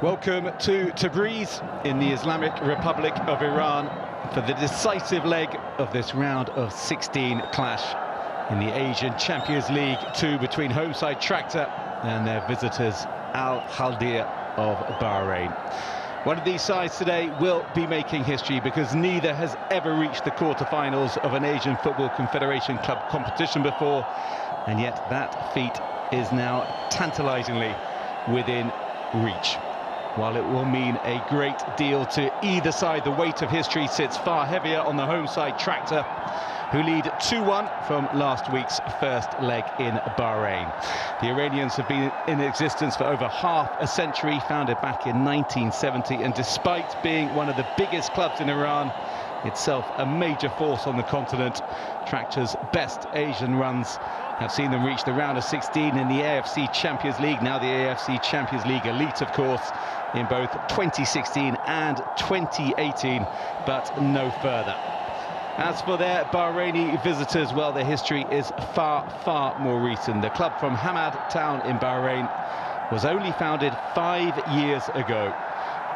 Welcome to Tabriz in the Islamic Republic of Iran for the decisive leg of this round of 16 clash in the Asian Champions League Two between home side Tractor and their visitors Khaldiya of Bahrain. One of these sides today will be making history because neither has ever reached the quarter-finals of an Asian Football Confederation Club competition before, and yet that feat is now tantalizingly within reach. While it will mean a great deal to either side, the weight of history sits far heavier on the home side Tractor, who lead 2-1 from last week's first leg in Bahrain. The Iranians have been in existence for over half a century, founded back in 1970, and despite being one of the biggest clubs in Iran, itself a major force on the continent, Tractor's best Asian runs have seen them reach the round of 16 in the AFC Champions League, now the AFC Champions League Elite, of course, in both 2016 and 2018, but no further. As for their Bahraini visitors, well, their history is far more recent. The club from Hamad town in Bahrain was only founded 5 years ago,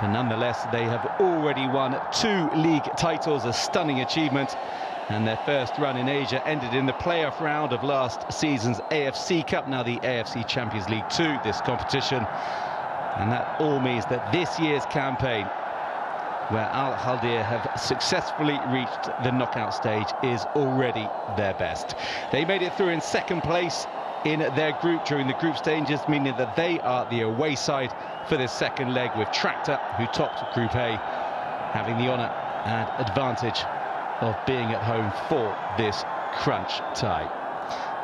but nonetheless they have already won 2 league titles, a stunning achievement, and their first run in Asia ended in the playoff round of last season's AFC Cup, now the AFC Champions League Two, this competition. And that all means that this year's campaign, where Khaldiya have successfully reached the knockout stage, is already their best. They made it through in second place in their group during the group stages, meaning that they are the away side for this second leg, with Tractor, who topped Group A, having the honour and advantage of being at home for this crunch tie.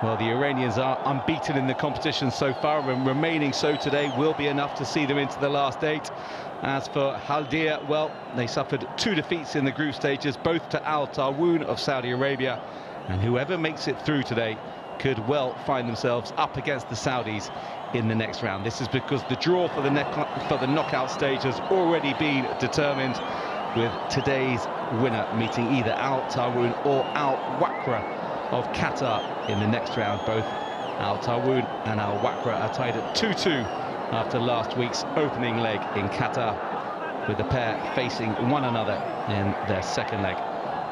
Well, the Iranians are unbeaten in the competition so far, and remaining so today will be enough to see them into the last 8. As for Khaldiya, well, they suffered 2 defeats in the group stages, both to Al Tawun of Saudi Arabia, and whoever makes it through today could well find themselves up against the Saudis in the next round. This is because the draw for the knockout stage has already been determined, with today's winner meeting either Al Tawun or Al Wakra of Qatar in the next round. Both Al Tawun and Al Wakra are tied at 2-2 after last week's opening leg in Qatar, with the pair facing one another in their second leg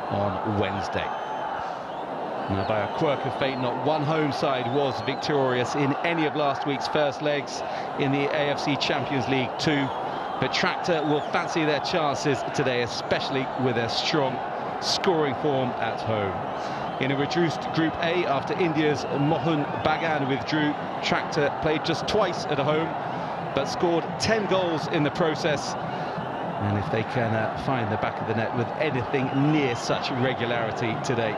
on Wednesday. Now, by a quirk of fate, not one home side was victorious in any of last week's first legs in the AFC Champions League Two, but Tractor will fancy their chances today, especially with their strong scoring form at home. In a reduced Group A, after India's Mohun Bagan withdrew, Tractor played just twice at home, but scored 10 goals in the process. And if they can find the back of the net with anything near such regularity today,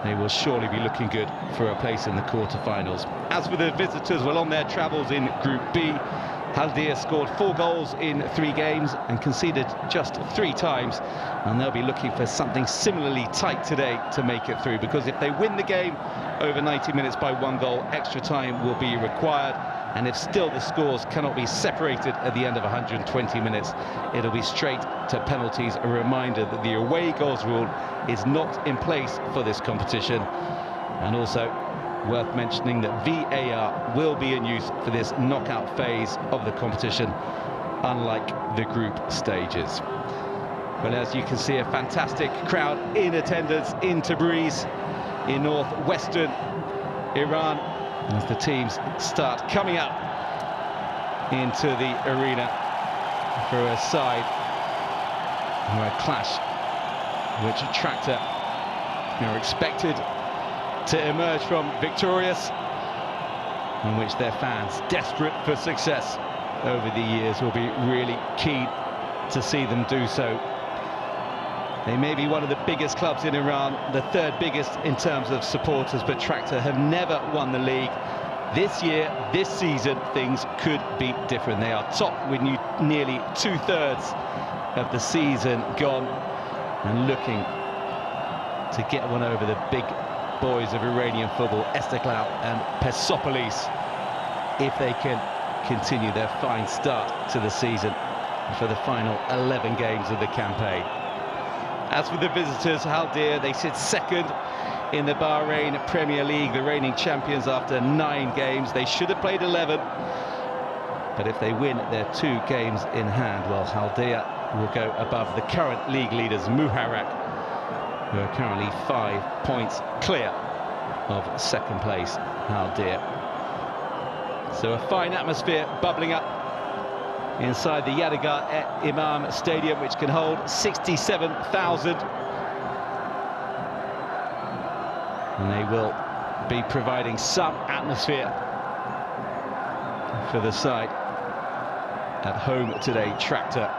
they will surely be looking good for a place in the quarter-finals. As for the visitors, well, on their travels in Group B, Khaldiya scored 4 goals in 3 games and conceded just 3 times, and they'll be looking for something similarly tight today to make it through, because if they win the game over 90 minutes by 1 goal, extra time will be required, and if still the scores cannot be separated at the end of 120 minutes, it'll be straight to penalties. A reminder that the away goals rule is not in place for this competition, and also worth mentioning that VAR will be in use for this knockout phase of the competition, unlike the group stages. Well, as you can see, a fantastic crowd in attendance in Tabriz in northwestern Iran as the teams start coming up into the arena for a side or a clash which Tractor are expected to emerge from victorious, in which their fans, desperate for success over the years, will be really keen to see them do so. They may be one of the biggest clubs in Iran, the 3rd biggest in terms of supporters, but Tractor have never won the league. This year, this season, things could be different. They are top with nearly 2/3 of the season gone, and looking to get one over the big boys of Iranian football, Istiklal and Persepolis, if they can continue their fine start to the season for the final 11 games of the campaign. As for the visitors, Khaldiya, they sit second in the Bahrain Premier League, the reigning champions after 9 games. They should have played 11, But if they win their 2 games in hand, well, Khaldiya will go above the current league leaders, Muharraq, who are currently 5 points clear of second place, Khaldiya. So a fine atmosphere bubbling up inside the Yadigar-e-Imam Stadium, which can hold 67,000. And they will be providing some atmosphere for the side at home today, Tractor,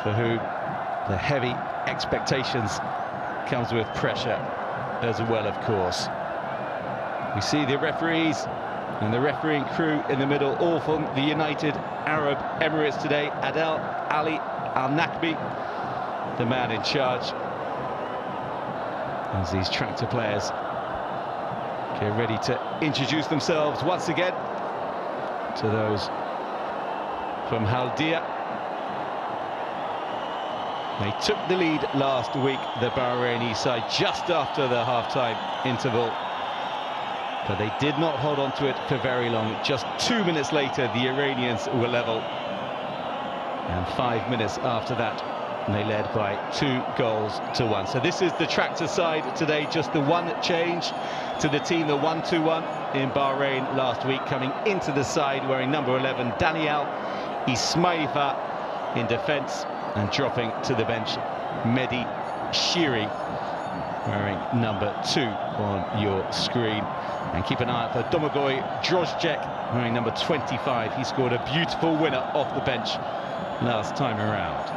for whom the heavy expectations comes with pressure as well, of course. We see the referees and the refereeing crew in the middle, all from the United Arab Emirates today. Adel Ali Al-Nakbi, the man in charge, as these Tractor players get ready to introduce themselves once again to those from Khaldiya. They took the lead last week, the Bahraini side, just after the half-time interval, but they did not hold on to it for very long. Just 2 minutes later, the Iranians were level, and 5 minutes after that, they led by 2 goals to 1. So this is the Tractor side today, just the one change to the team that won 2-1 in Bahrain last week, coming into the side wearing number 11, Daniel Ismailfa in defence, and dropping to the bench, Mehdi Shiri, wearing number 2 on your screen. And keep an eye out for Domagoj Drozjek, wearing number 25. He scored a beautiful winner off the bench last time around.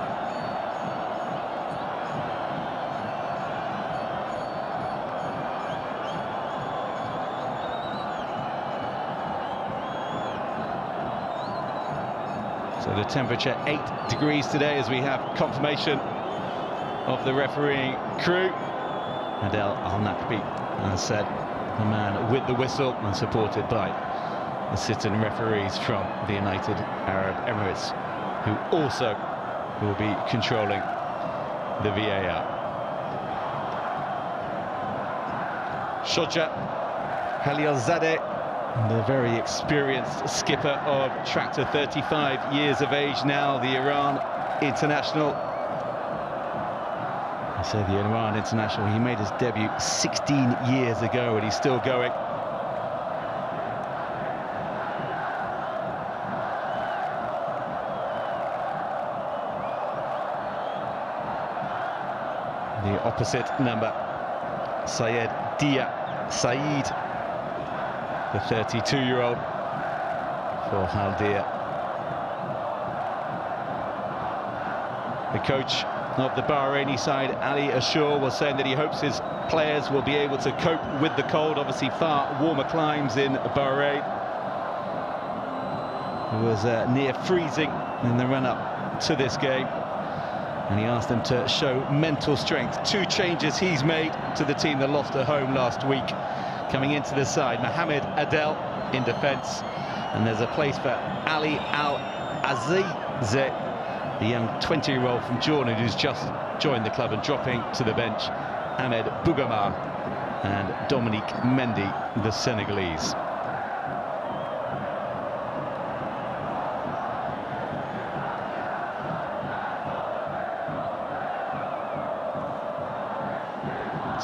So the temperature 8 degrees today, as we have confirmation of the refereeing crew. Adel Al-Nakbi, as said, the man with the whistle, and supported by assistant referees from the United Arab Emirates, who also will be controlling the VAR. Shoja Khalilzadeh, the very experienced skipper of Tractor, 35 years of age now, the Iran international. I say the Iran international, he made his debut 16 years ago and he's still going. The opposite number, Syed Dia Saeed, the 32-year-old for Khaldiya. The coach of the Bahraini side, Ali Ashur, was saying that he hopes his players will be able to cope with the cold. Obviously far warmer climes in Bahrain. It was near freezing in the run-up to this game, and he asked them to show mental strength. 2 changes he's made to the team that lost at home last week. Coming into the side, Mohamed Adel in defence, and there's a place for Ali Al-Azizeh, the young 20-year-old from Jordan who's just joined the club, and dropping to the bench, Ahmed Bougamar and Dominique Mendy, the Senegalese.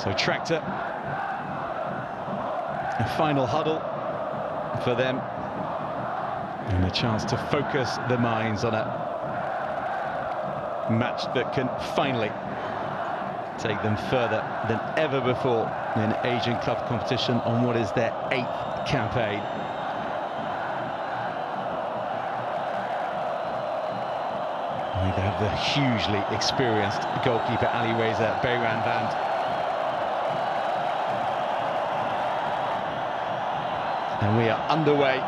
So Tractor, a final huddle for them, and a chance to focus their minds on a match that can finally take them further than ever before in Asian club competition on what is their 8th campaign. They have the hugely experienced goalkeeper Ali Reza Bayranvand. And we are underway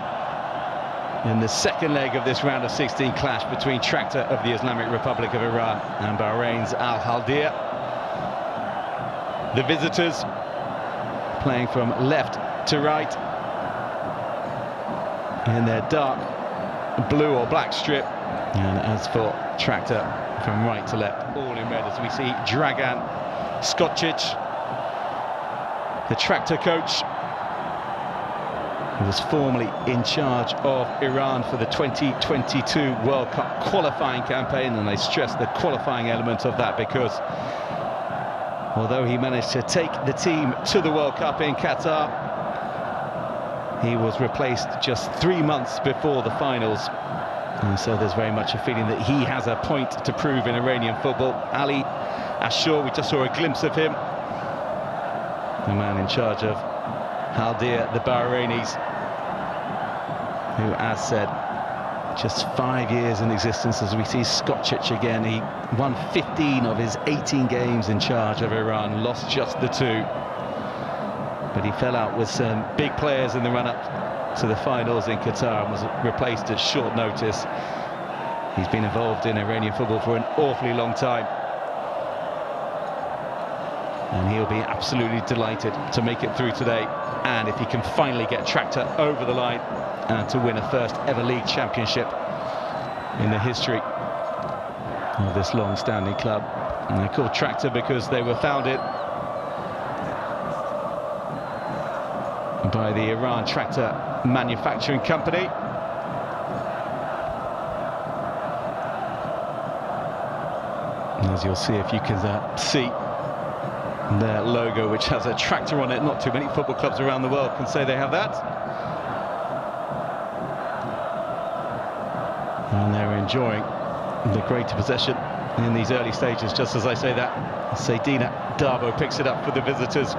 in the second leg of this round of 16 clash between Tractor of the Islamic Republic of Iran and Bahrain's Al Khaldiya. The visitors playing from left to right in their dark blue or black strip, and as for Tractor, from right to left, all in red, as we see Dragan Skocic, the Tractor coach, He was formerly in charge of Iran for the 2022 World Cup qualifying campaign, and I stress the qualifying element of that because although he managed to take the team to the World Cup in Qatar, he was replaced just 3 months before the finals. And so there's very much a feeling that he has a point to prove in Iranian football. Ali Ashur, we just saw a glimpse of him, the man in charge of Khaldiya, the Bahrainis, who, as said, just 5 years in existence. As we see Skocic again, he won 15 of his 18 games in charge of Iran, lost just the 2. But he fell out with some big players in the run-up to the finals in Qatar and was replaced at short notice. He's been involved in Iranian football for an awfully long time, and he'll be absolutely delighted to make it through today, and if he can finally get Tractor over the line and to win a first ever league championship in the history of this long-standing club. And they're called Tractor because they were founded by the Iran Tractor Manufacturing Company. And as you'll see, if you can see their logo, which has a tractor on it, not too many football clubs around the world can say they have that. And they're enjoying the greater possession in these early stages, just as I say that. Khaldiya Darbo picks it up for the visitors.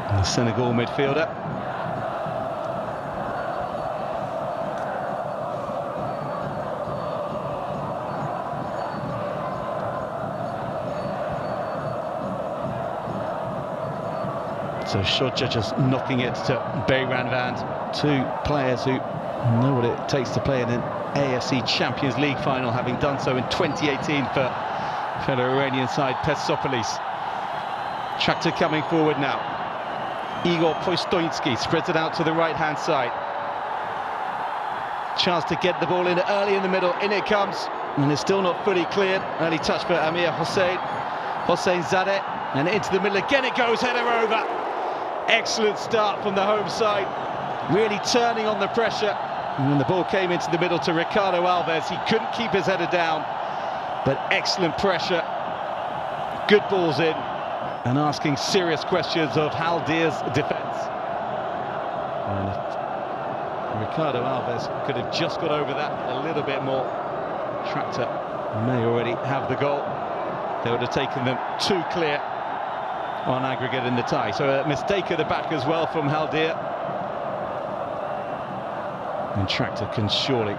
The Senegal midfielder. So Shodja just knocking it to Beiranvand, 2 players who know what it takes to play in an AFC Champions League final, having done so in 2018 for fellow Iranian side Persepolis. Tractor coming forward now. Igor Postoynsky spreads it out to the right-hand side. Chance to get the ball in early in the middle. In it comes, and it's still not fully cleared. Early touch for Amir Hossein Zadeh, and into the middle again it goes, header over. Excellent start from the home side, really turning on the pressure. And when the ball came into the middle to Ricardo Alves, he couldn't keep his header down, but excellent pressure. Good balls in, and asking serious questions of Khaldiya's defence. And if Ricardo Alves could have just got over that a little bit more, Tractor may already have the goal. They would have taken them 2 clear on aggregate in the tie. So a mistake at the back as well from Khaldiya. And Tractor can surely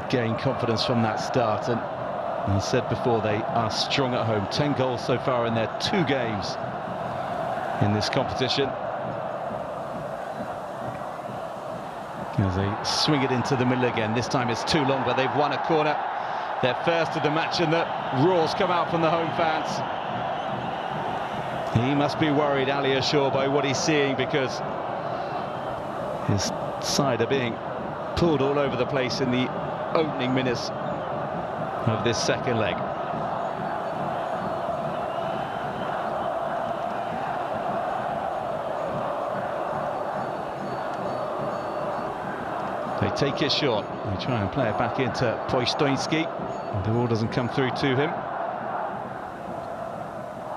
gain confidence from that start. And as I said before, they are strong at home. 10 goals so far in their 2 games in this competition. As they swing it into the middle again. This time it's too long, but they've won a corner. Their first of the match, and the roars come out from the home fans. He must be worried, Ali Ashur, by what he's seeing, because his side are being pulled all over the place in the opening minutes of this second leg. They take it short. They try and play it back into Postoynsky. The ball doesn't come through to him.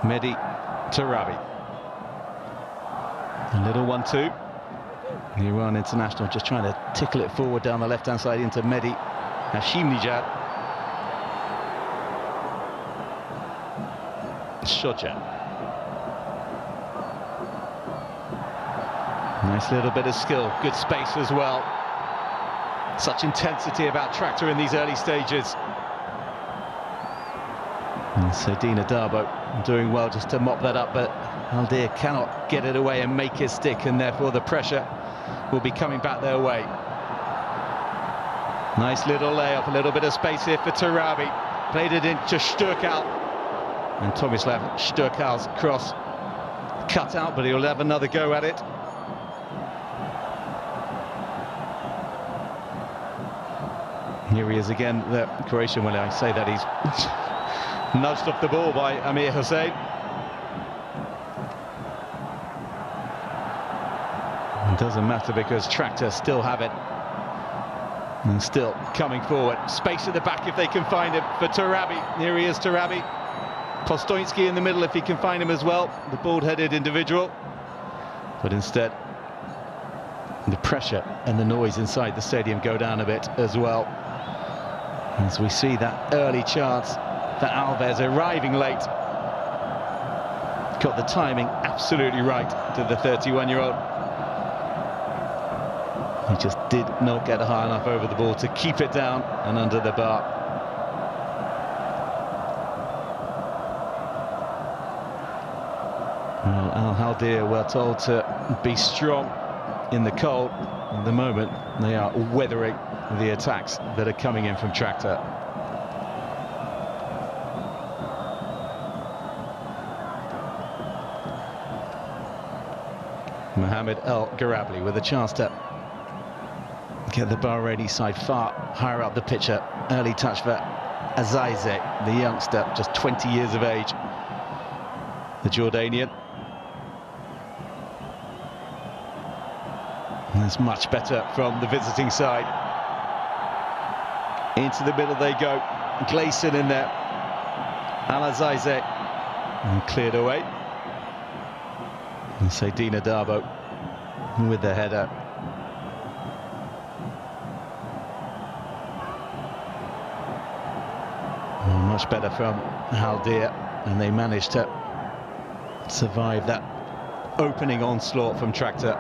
Mehdi Tarabi. A little 1-2. The Iran international just trying to tickle it forward down the left-hand side into Mehdi Hashimnejad. Shodja. Nice little bit of skill, good space as well. Such intensity about Tractor in these early stages. And Khaldiya Darbo doing well just to mop that up, but Khaldiya cannot get it away and make it stick, and therefore the pressure will be coming back their way. Nice little layup, a little bit of space here for Tarabi. Played it into Sturkal, and Tomislav Sturkal's cross cut out, but he'll have another go at it. Here he is again, the Croatian. Well, I say that he's nudged off the ball by Amir Hossein. It doesn't matter because Tractor still have it. And still coming forward. Space at the back if they can find him for Tarabi. Here he is, Tarabi. Postoinski in the middle if he can find him as well. The bald-headed individual. But instead, the pressure and the noise inside the stadium go down a bit as well. As we see that early chance for Alves arriving late. Got the timing absolutely right to the 31-year-old. He just did not get high enough over the ball to keep it down and under the bar. Well, Khaldiya were told to be strong in the cold. At the moment, they are weathering the attacks that are coming in from Tractor. Mohamed El Garabli with a chance to get the Bahraini side far higher up the pitcher. Early touch for Azaize, the youngster, just 20 years of age, the Jordanian. And it's much better from the visiting side. Into the middle they go. Gleason in there. Al-Azaize. And cleared away. And Seydina Dabo with the header. Well, much better from Khaldiya, and they managed to survive that opening onslaught from Tractor.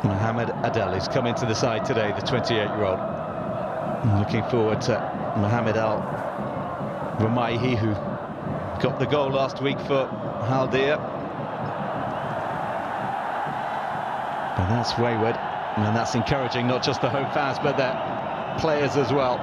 Mohamed Adel, who's come into the side today, the 28-year-old. Looking forward to Mohamed Al Ramaihi, who got the goal last week for Khaldiya. But that's wayward, and that's encouraging not just the home fans, but their players as well.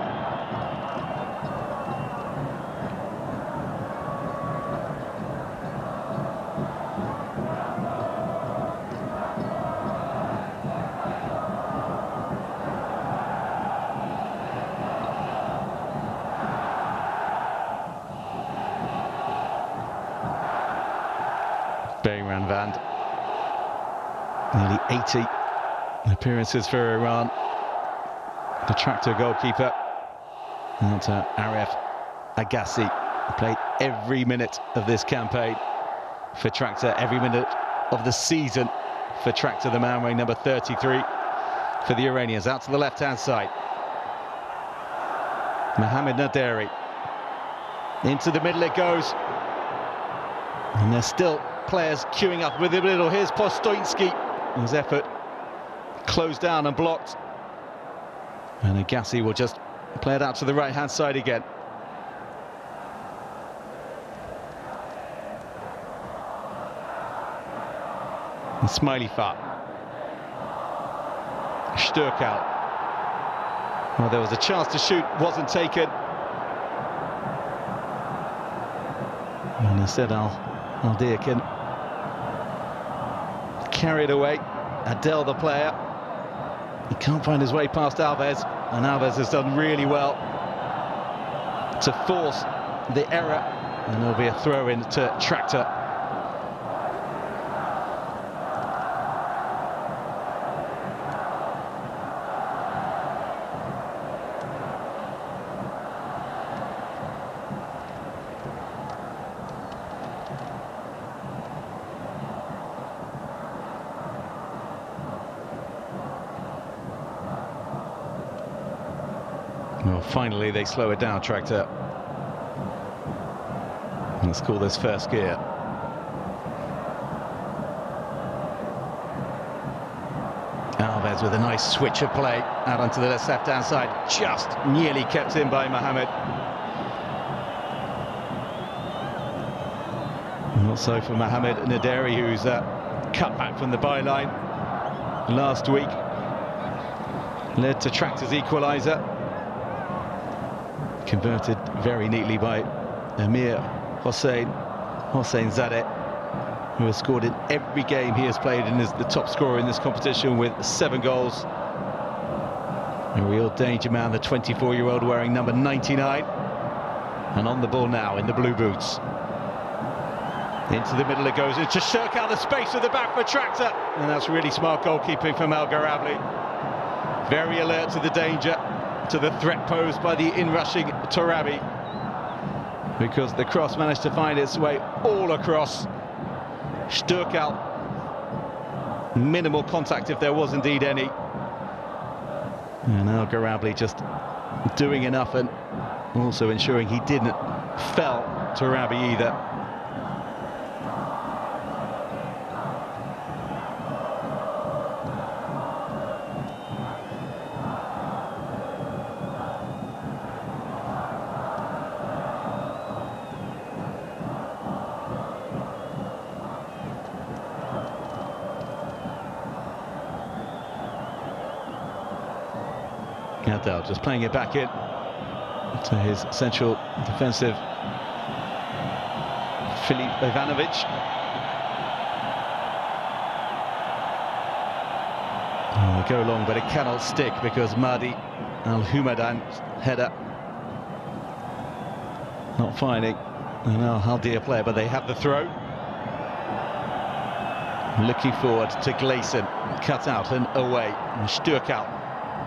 Van, nearly 80 appearances for Iran. The Tractor goalkeeper, and Aref Agassi, played every minute of this campaign for Tractor, every minute of the season for Tractor, the man wearing number 33 for the Iranians. Out to the left-hand side. Mohamed Naderi. Into the middle it goes. And there's still players queuing up with him a little. Here's Postoinski. His effort closed down and blocked. And Agassi will just play it out to the right-hand side again. And Smiley-Fa. Sturkal. Well, there was a chance to shoot, wasn't taken. And instead, Khaldiya can carry it away. Adel, the player, he can't find his way past Alves, and Alves has done really well to force the error, and there'll be a throw-in to Tractor. Well, finally they slow it down, Tractor. Let's call this first gear. Alves with a nice switch of play out onto the left-hand side, just nearly kept in by Mohamed. Not so for Mohamed Naderi, who's cut back from the byline last week. Led to Tractor's equaliser. Converted very neatly by Amir Hossein Zadeh, who has scored in every game he has played and is the top scorer in this competition with 7 goals. A real danger man, the 24-year-old wearing number 99. And on the ball now in the blue boots. Into the middle it goes, it's just shirk out the space of the back for Tractor. And that's really smart goalkeeping from El Gharabli. Very alert to the danger, to the threat posed by the in-rushing Torabi. Because the cross managed to find its way all across. Sturkal, minimal contact if there was indeed any. And El Gharabli just doing enough and also ensuring he didn't fell Torabi either. Adel just playing it back in to his central defensive Filip Ivanovic. Oh, they go long, but it cannot stick because Mahdi Al-Humadan's header not finding an Khaldiya player, but they have the throw. Looking forward to Gleason, cut out and away. And Sturkal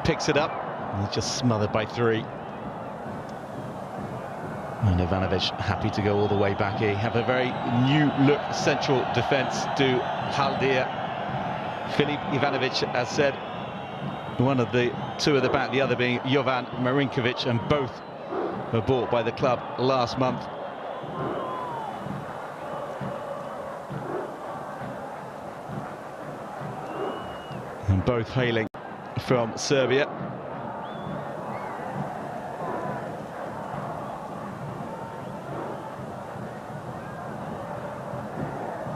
picks it up. He's just smothered by three. And Ivanovic happy to go all the way back here. Have a very new look central defence to Khaldiya. Filip Ivanovic, as said, one of the two at the back, the other being Jovan Marinkovic, and both were bought by the club last month. And both hailing from Serbia.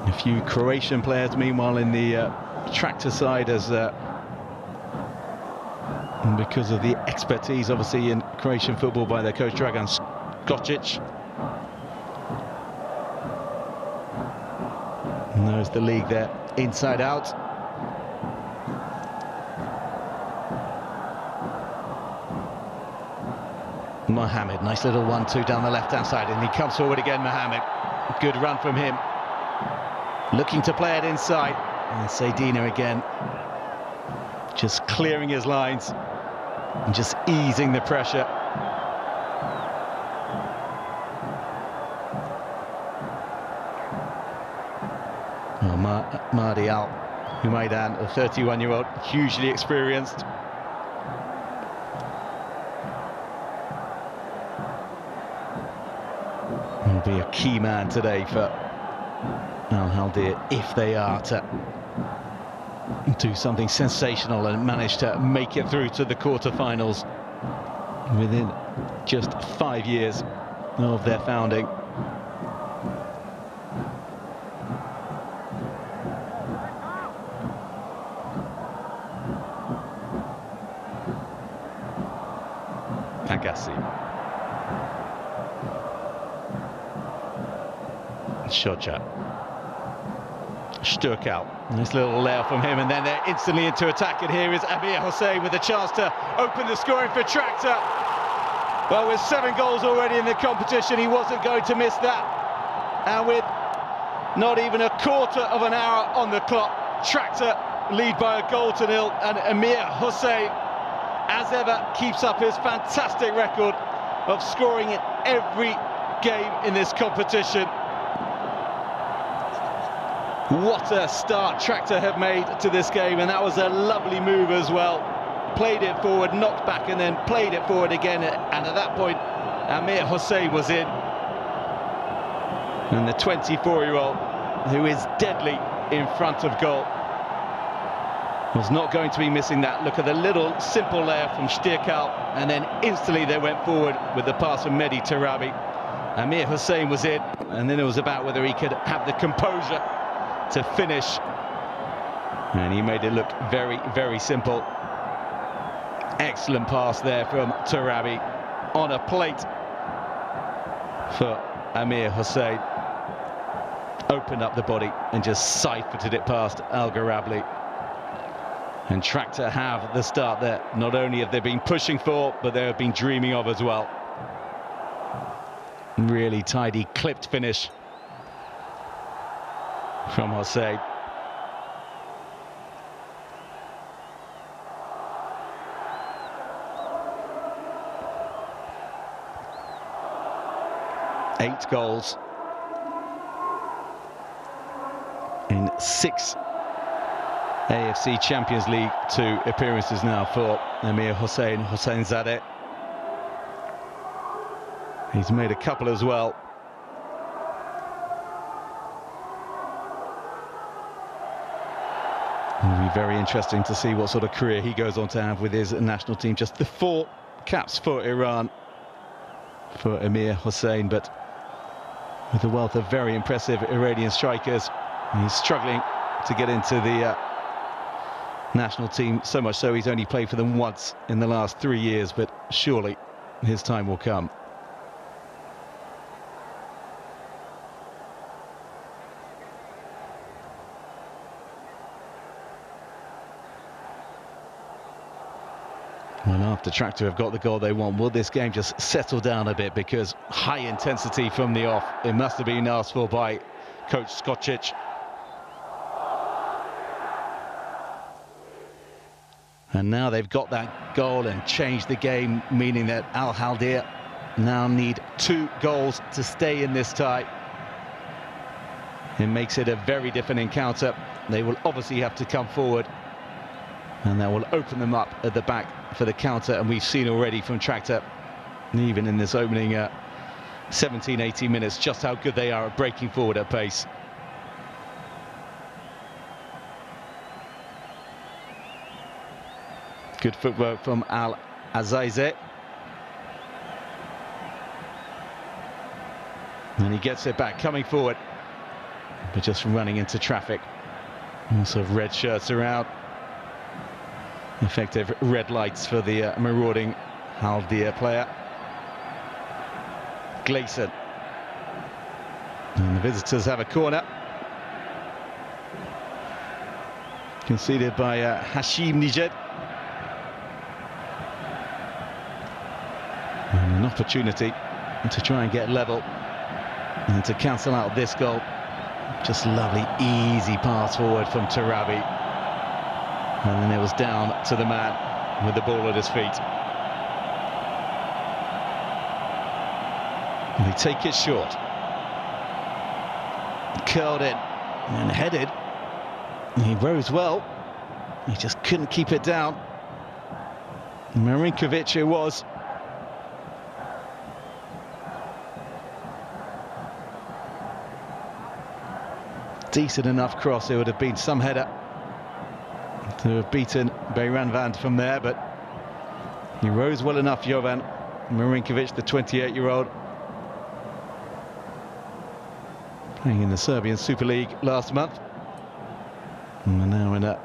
A few Croatian players, meanwhile, in the Tractor side, as because of the expertise, obviously, in Croatian football by their coach Dragan Skocic. Knows the league there inside out. Mohamed, nice little 1-2 down the left-hand side, and he comes forward again, Mohamed. Good run from him. Looking to play it inside. And Seydina again, just clearing his lines and just easing the pressure. Oh, Mahdi Al-Humaydan, a 31-year-old, hugely experienced. Will be a key man today for Khaldiya if they are to do something sensational and manage to make it through to the quarter-finals within just 5 years of their founding. Agassi. Shoja. Sturkal, nice little layoff from him, and then they're instantly into attack, and here is Amir Hossein with a chance to open the scoring for Tractor. Well, with 7 goals already in the competition, he wasn't going to miss that. And with not even a quarter of an hour on the clock, Tractor lead by a 1-0, and Amir Hossein, as ever, keeps up his fantastic record of scoring in every game in this competition. What a start Tractor have made to this game, and that was a lovely move as well. Played it forward, knocked back, and then played it forward again, and at that point Amir Hossein was in. And the 24-year-old, who is deadly in front of goal, was not going to be missing that. Look at the little simple layer from Sturkal, and then instantly they went forward with the pass from Mehdi Torabi. Amir Hossein was in, and then it was about whether he could have the composure to finish, and he made it look very, very simple. Excellent pass there from Torabi on a plate for Amir Hossein. Opened up the body and just siphoted it past El Gharabli. And Tractor have the start that not only have they been pushing for, but they have been dreaming of as well. Really tidy, clipped finish from Hossein. Eight goals in 6 AFC Champions League 2 appearances now for Amir Hossein-Zadeh. He's made a couple as well. It'll be very interesting to see what sort of career he goes on to have with his national team. Just the 4 caps for Iran for Amir Hossein, but with a wealth of very impressive Iranian strikers, he's struggling to get into the national team, so much so he's only played for them once in the last 3 years, but surely his time will come. And after Tractor have got the goal they want, will this game just settle down a bit? Because high intensity from the off, it must have been asked for by coach Skocic. And now they've got that goal and changed the game, meaning that Khaldiya now need 2 goals to stay in this tie. It makes it a very different encounter. They will obviously have to come forward, and that will open them up at the back for the counter. And we've seen already from Tractor, even in this opening 17-18 minutes, just how good they are at breaking forward at pace. Good footwork from Al-Azaizeh. And he gets it back, coming forward, but just running into traffic. Also red shirts around. Effective red lights for the marauding Khaldiya player. Gleason. And the visitors have a corner. Conceded by Hashim Nijed. And an opportunity to try and get level and to cancel out this goal. Just lovely, easy pass forward from Tarabi. And then it was down to the man with the ball at his feet. And they take it short. Curled in and headed. He rose well. He just couldn't keep it down. Marinkovic it was. Decent enough cross. It would have been some header to have beaten Beiranvand from there, but he rose well enough, Jovan Marinkovic, the 28-year-old. Playing in the Serbian Super League last month. And now in a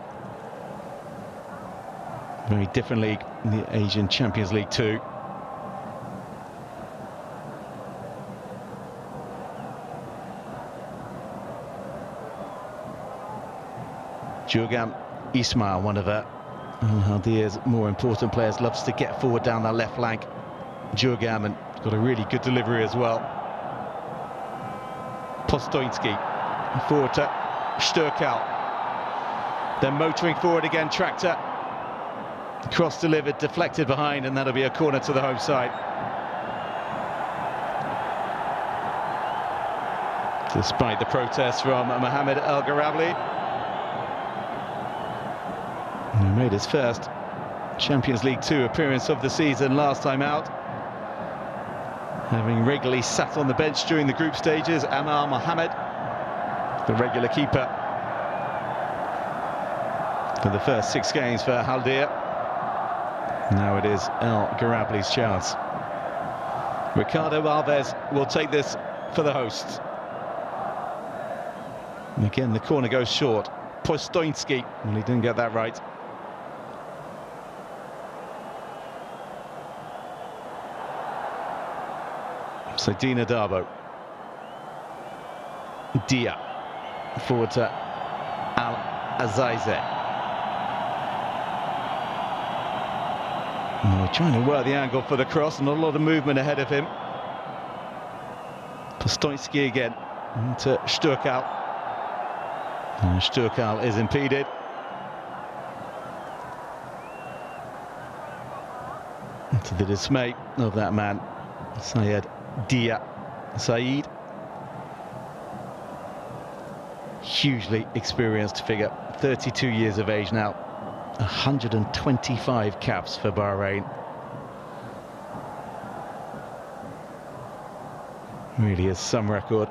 very different league, in the Asian Champions League Two. Jurgam Ismail, one of Khaldiya's more important players, loves to get forward down that left flank. Jurgam, and got a really good delivery as well. Postoinski forward to Sturkal. Then motoring forward again, Tractor. Cross delivered, deflected behind, and that'll be a corner to the home side. Despite the protest from Mohamed El Garabli. He made his first Champions League 2 appearance of the season last time out, having regularly sat on the bench during the group stages. Amar Mohamed, the regular keeper for the first 6 games for Khaldiya. Now it is El Garabli's chance. Ricardo Alves will take this for the hosts. And again, the corner goes short. Postoinski, well, he didn't get that right. So Dina Darbo. Dia forward to Al-Azaizeh. Trying to work the angle for the cross, not a lot of movement ahead of him. Postoński again to Sturkal. Sturkal is impeded. To the dismay of that man, Said. Hugely experienced figure, 32 years of age now, 125 caps for Bahrain. Really is some record.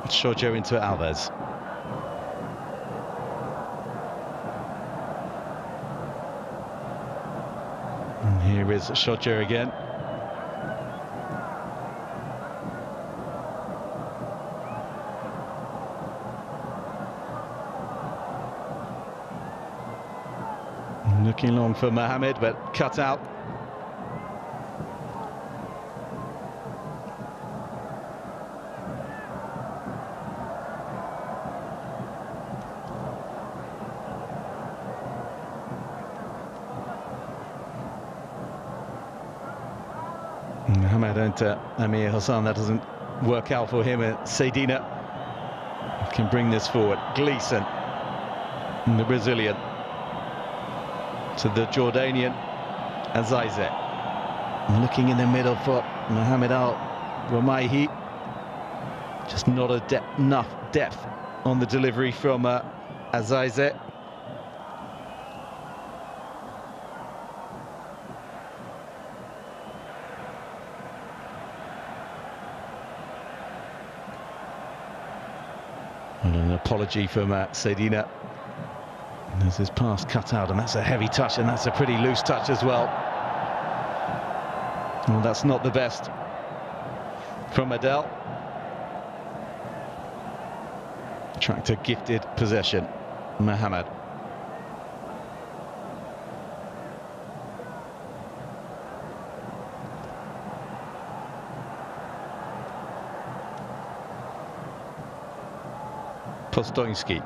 Shojo into Alves. And here is Shojo again. Looking long for Mohamed, but cut out. Mohamed and Amir Hassan, that doesn't work out for him. Sedina can bring this forward. Gleeson, the Brazilian, to the Jordanian Azize. Looking in the middle for Mohamed Al-Ramaihi. Just not enough depth on the delivery from Azize. And an apology from Sedina. There's his pass cut out, and that's a heavy touch, and that's a pretty loose touch as well. Well, that's not the best from Adel. Tractor gifted possession. Mohamed. Postoński.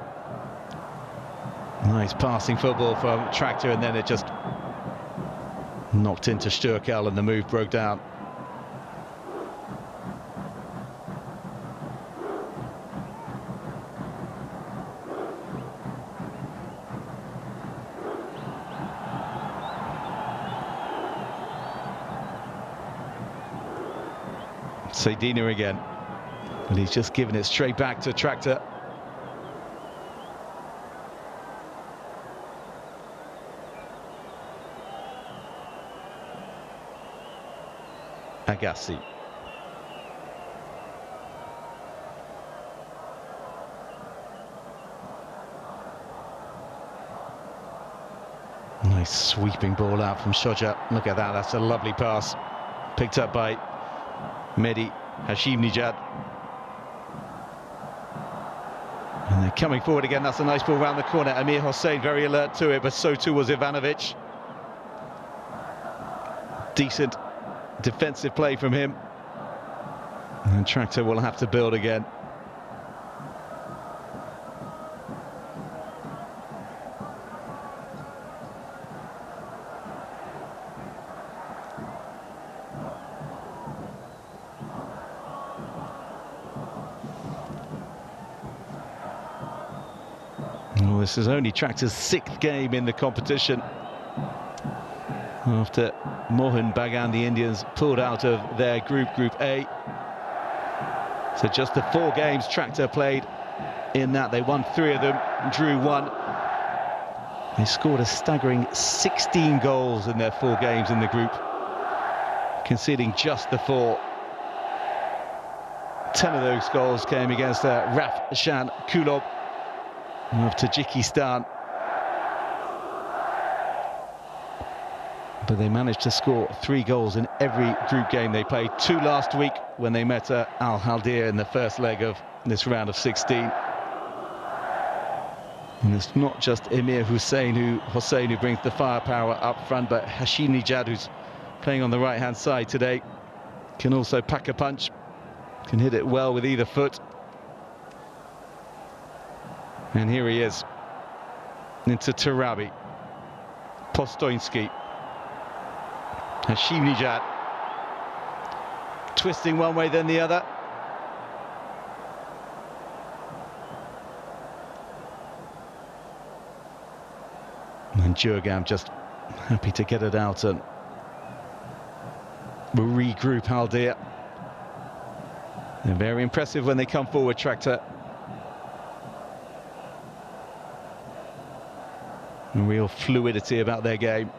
Nice passing football from Tractor, and then it just knocked into Sturkal and the move broke down. Sedina again, and he's just given it straight back to Tractor. Agassi. Nice sweeping ball out from Shoja. Look at that, that's a lovely pass. Picked up by Mehdi Hashimnijad. And they're coming forward again. That's a nice ball round the corner. Amir Hossein very alert to it, but so too was Ivanovic. Decent defensive play from him. And Tractor will have to build again. Well, this is only Tractor's 6th game in the competition. After Mohun Bagan, the Indians pulled out of their Group A. So just the 4 games Tractor played in that. They won 3 of them, drew 1. They scored a staggering 16 goals in their 4 games in the group, conceding just the 4. 10 of those goals came against Rafshan Kulob of Tajikistan. But they managed to score 3 goals in every group game they played. 2 last week when they met Al Khaldiya in the first leg of this round of 16. And it's not just Emir Hussein who brings the firepower up front, but Hashim Nijad, who's playing on the right-hand side today, can also pack a punch, can hit it well with either foot. And here he is, into Tarabi, Postoinski, Hashim Nijad, twisting one way then the other. And Jurgam just happy to get it out and regroup Khaldiya. They're very impressive when they come forward, Tractor. And real fluidity about their game.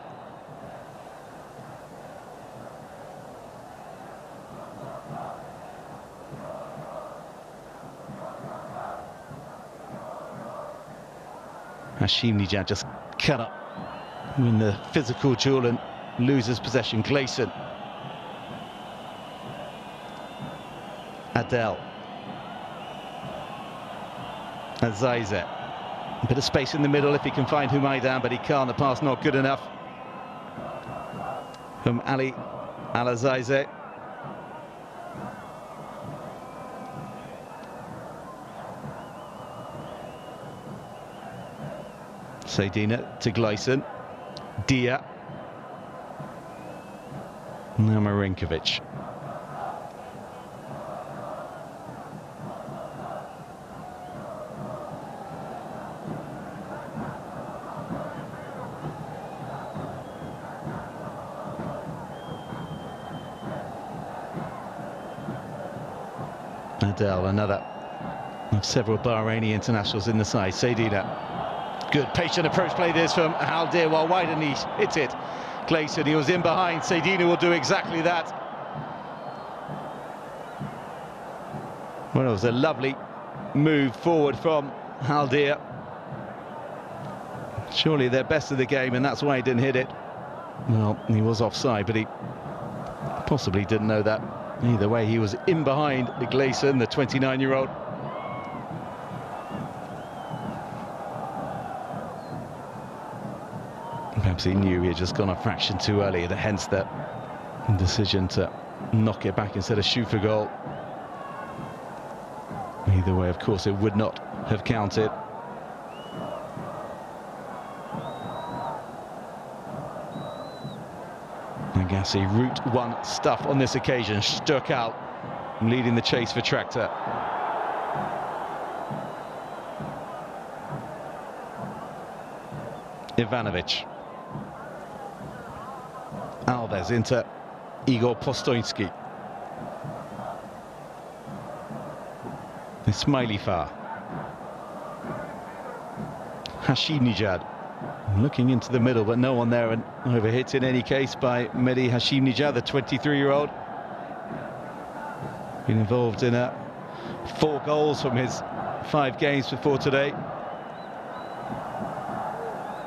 Hashim Nijad just cannot win the physical duel and loses possession. Gleason, Adel, Azize, a bit of space in the middle if he can find Humaydan, but he can't. The pass not good enough from Ali Al-Azize. Saydina to Gleason, Dia, now Marinkovic. Adel, another of several Bahraini internationals in the side. Saydina. Good patient approach play this from Khaldiya, while wide and he hits it. Gleason, he was in behind. Saydina will do exactly that. Well, it was a lovely move forward from Khaldiya. Surely their best of the game, and that's why he didn't hit it. Well, he was offside, but he possibly didn't know that. Either way, he was in behind Gleason, the 29-year-old. Perhaps he knew he had just gone a fraction too early, and hence that decision to knock it back instead of shoot for goal. Either way, of course, it would not have counted. Agassi, Route 1 stuff on this occasion. Sturkal leading the chase for Tractor. Ivanovic. Alves into Igor Postoinski. Ismaili Far. Hashim Nijad. Looking into the middle, but no one there, and overhit in any case by Mehdi Hashim Nijad, the 23-year-old. Been involved in 4 goals from his 5 games before today,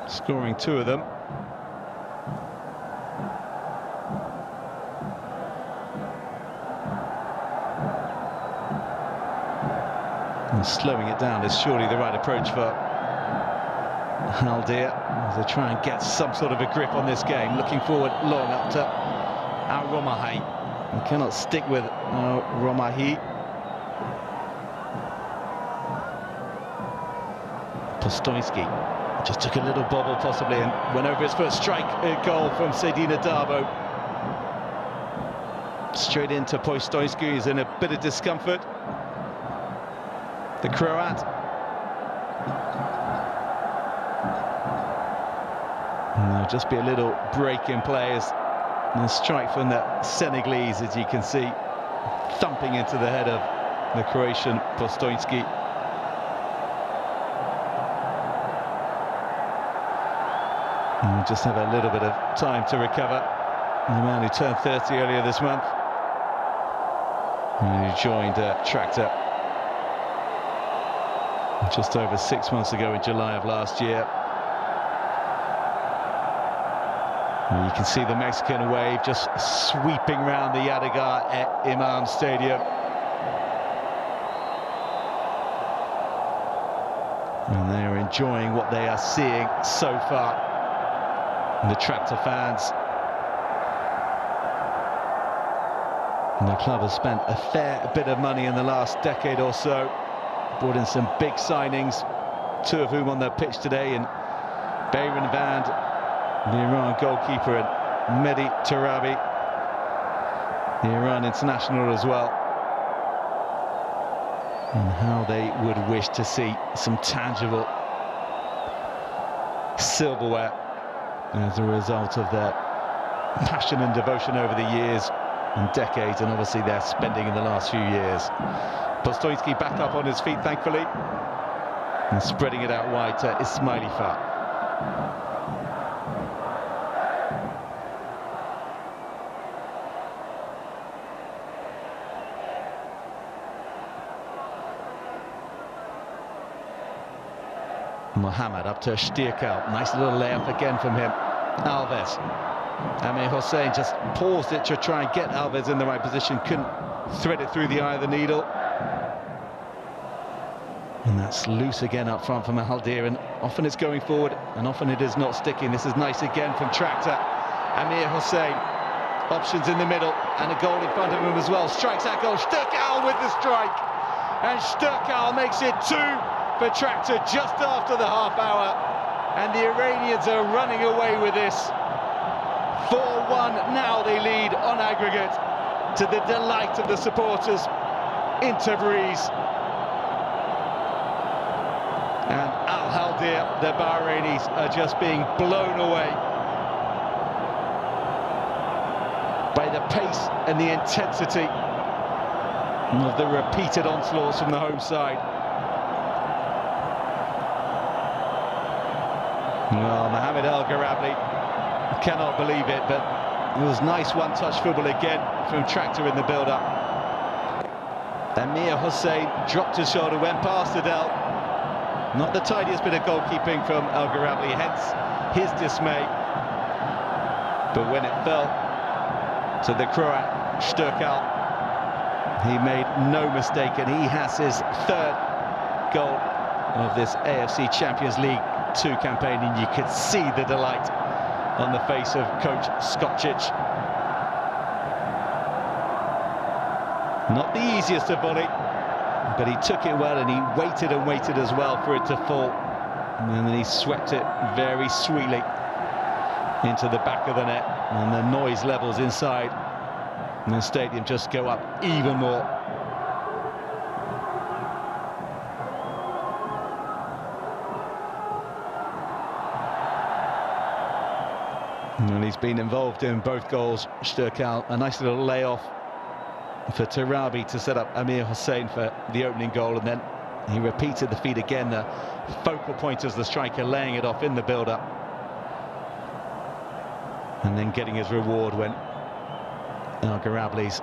scoring 2 of them. And slowing it down is surely the right approach for Khaldiya as they try and get some sort of a grip on this game. Looking forward long up to Al-Romahi. He cannot stick with Al-Romahi. Postoinski just took a little bobble possibly and went over his first strike. A goal from Saydina Darbo. Straight into Postoinski. He's in a bit of discomfort, the Croat. And there'll just be a little break in play as a strike from the Senegalese, as you can see, thumping into the head of the Croatian Postoinski. And we'll just have a little bit of time to recover. The man who turned 30 earlier this month, and who joined Tractor just over 6 months ago in July of last year. And you can see the Mexican wave just sweeping round the Yadigar Imam Stadium. And they are enjoying what they are seeing so far. And the Tractor fans. And the club has spent a fair bit of money in the last decade or so. Brought in some big signings, two of whom on their pitch today, in Bayram Vand, the Iran goalkeeper, and Mehdi Tarabi, the Iran international as well. And how they would wish to see some tangible silverware as a result of their passion and devotion over the years and decades, and obviously their spending in the last few years. Postoynsky back up on his feet, thankfully, and spreading it out wide to Ismaili Fa. Mohamed up to Stirkal. Nice little layup again from him. Alves. Amir Hossein just paused it to try and get Alves in the right position. Couldn't thread it through the eye of the needle. And that's loose again up front from Khaldiya, and often it's going forward and often it is not sticking. This is nice again from Tractor. Amir Hossein. Options in the middle and a goal in front of him as well. Strikes that goal. Stirkal with the strike. And Stirkal makes it 2 for Tractor just after the half hour. And the Iranians are running away with this. 4-1 now they lead on aggregate, to the delight of the supporters in Tabriz. And Al Khaldiya, the Bahrainis, are just being blown away by the pace and the intensity of the repeated onslaughts from the home side. Well, Mohamed El Garabli cannot believe it, but it was nice one-touch football again from Tractor in the build-up. Amir Hossein dropped his shoulder, went past Adel. Not the tidiest bit of goalkeeping from El Garabli, hence his dismay. But when it fell to the Croat, Stirkal, he made no mistake, and he has his 3rd goal of this AFC Champions League 2 campaign, and you could see the delight on the face of coach Skocic. Not the easiest to volley, but he took it well, and he waited and waited as well for it to fall, and then he swept it very sweetly into the back of the net, and the noise levels inside the stadium just go up even more. And he's been involved in both goals, Stirkal. A nice little layoff for Tarabi to set up Amir Hossein for the opening goal, and then he repeated the feat again, the focal point as the striker, laying it off in the build-up, and then getting his reward when El Garabli's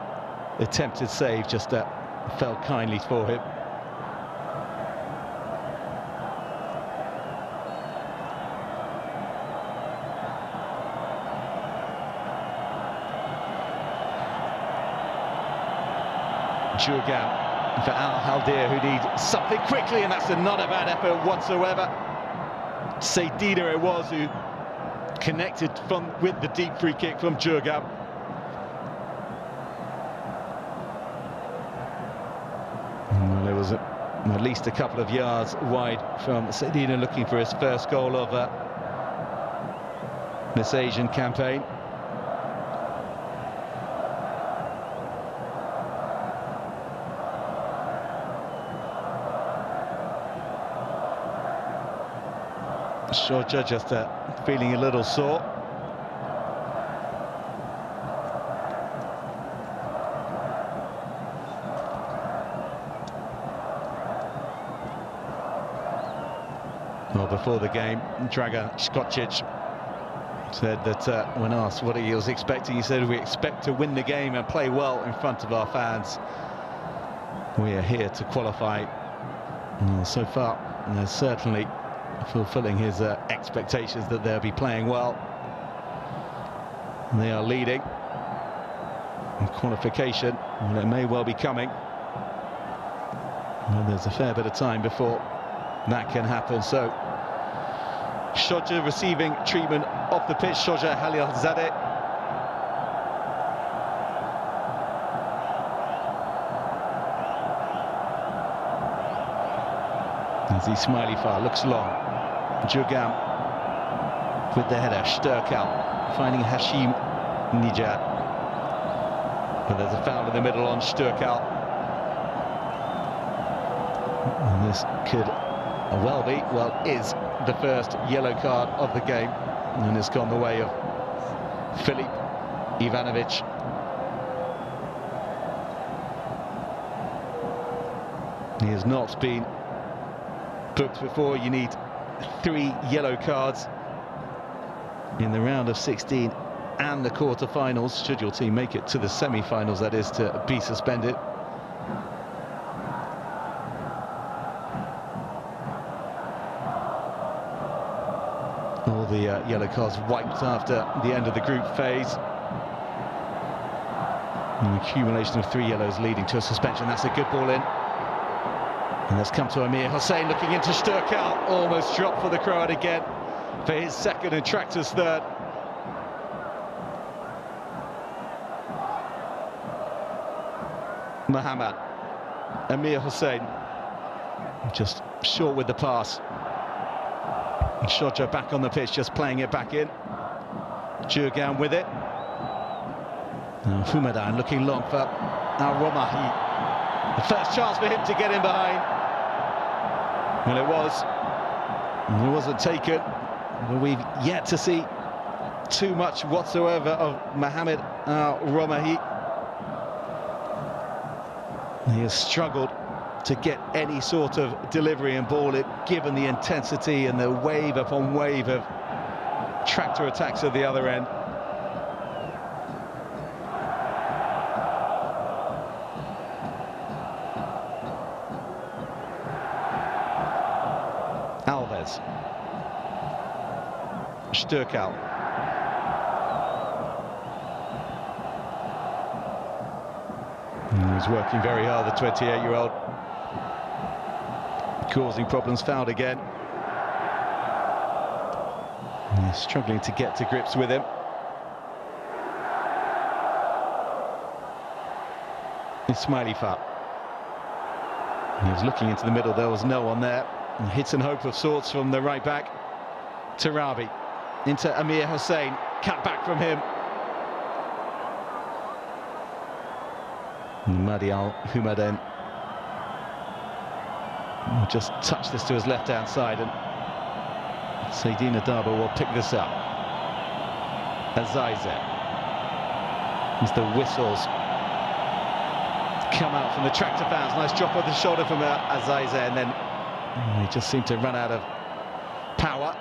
attempted save just fell kindly for him. Jurgam for Al Khaldiya, who needs something quickly, and that's not a bad effort whatsoever. Seydina it was who connected with the deep free kick from Jurgam. Well, there was at least a couple of yards wide from Seydina, looking for his first goal of this Asian campaign. Shorja just feeling a little sore. Well, before the game, Dragan Skocic said that when asked what he was expecting, he said, "We expect to win the game and play well in front of our fans. We are here to qualify." Well, so far, they're certainly fulfilling his expectations that they'll be playing well. And they are leading. And qualification, well, it may well be coming. Well, there's a fair bit of time before that can happen. So Shoja receiving treatment off the pitch. Shoja Halilzadeh. As Ismaili Far looks long. Jurgam with the header. Sturkal finding Hashim Nijad. But there's a foul in the middle on Sturkal. And this could well be, is the first yellow card of the game. And it's gone the way of Filip Ivanovic. He has not been booked before. You need 3 yellow cards in the round of 16 and the quarter-finals, should your team make it to the semi-finals, that is, to be suspended. All the yellow cards wiped after the end of the group phase. An accumulation of 3 yellows leading to a suspension. That's a good ball in. And let's come to Amir Hossein looking into Sturkal. Almost dropped for the Croat again for his second and Tractor's third. Mohamed, Amir Hossein, just short with the pass. And Shoja back on the pitch, just playing it back in. Jurgam with it. Now Humadan looking long for Al-Romahi. The first chance for him to get in behind. Well, it wasn't taken. But we've yet to see too much whatsoever of Mohamed Al-Romahi. He has struggled to get any sort of delivery and ball it, given the intensity and the wave upon wave of Tractor attacks at the other end. Alves. Sturkal. He's working very hard, the 28-year-old. Causing problems, fouled again. And he's struggling to get to grips with him. Ismaili Far. He was looking into the middle, there was no one there. And hits and hope of sorts from the right back. Tarabi into Amir Hossein, cut back from him. Madi Al-Humaden will just touch this to his left-hand side, and Seydina Daba will pick this up. Azize. As the whistles come out from the Tractor fans. Nice drop of the shoulder from Azize, and then he just seemed to run out of power.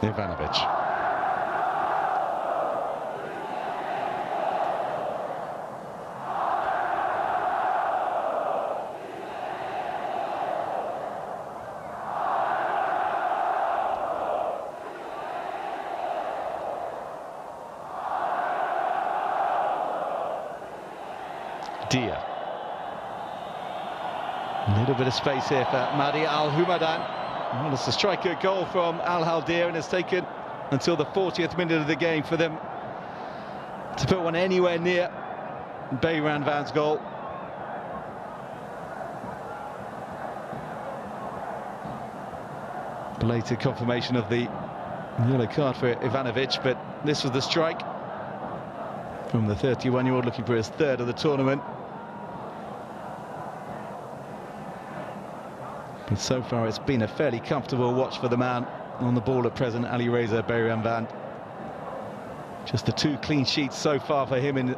Ivanovic. Dia. A little bit of space here for Madi Al-Humadan. Well, it's a striker goal from Al-Khaldiya, and it's taken until the 40th minute of the game for them to put one anywhere near Bayran Van's goal. Belated confirmation of the yellow card for Ivanovic, but this was the strike from the 31-year-old looking for his third of the tournament. But so far it's been a fairly comfortable watch for the man on the ball at present, Ali Reza Bayran Van. Just the 2 clean sheets so far for him in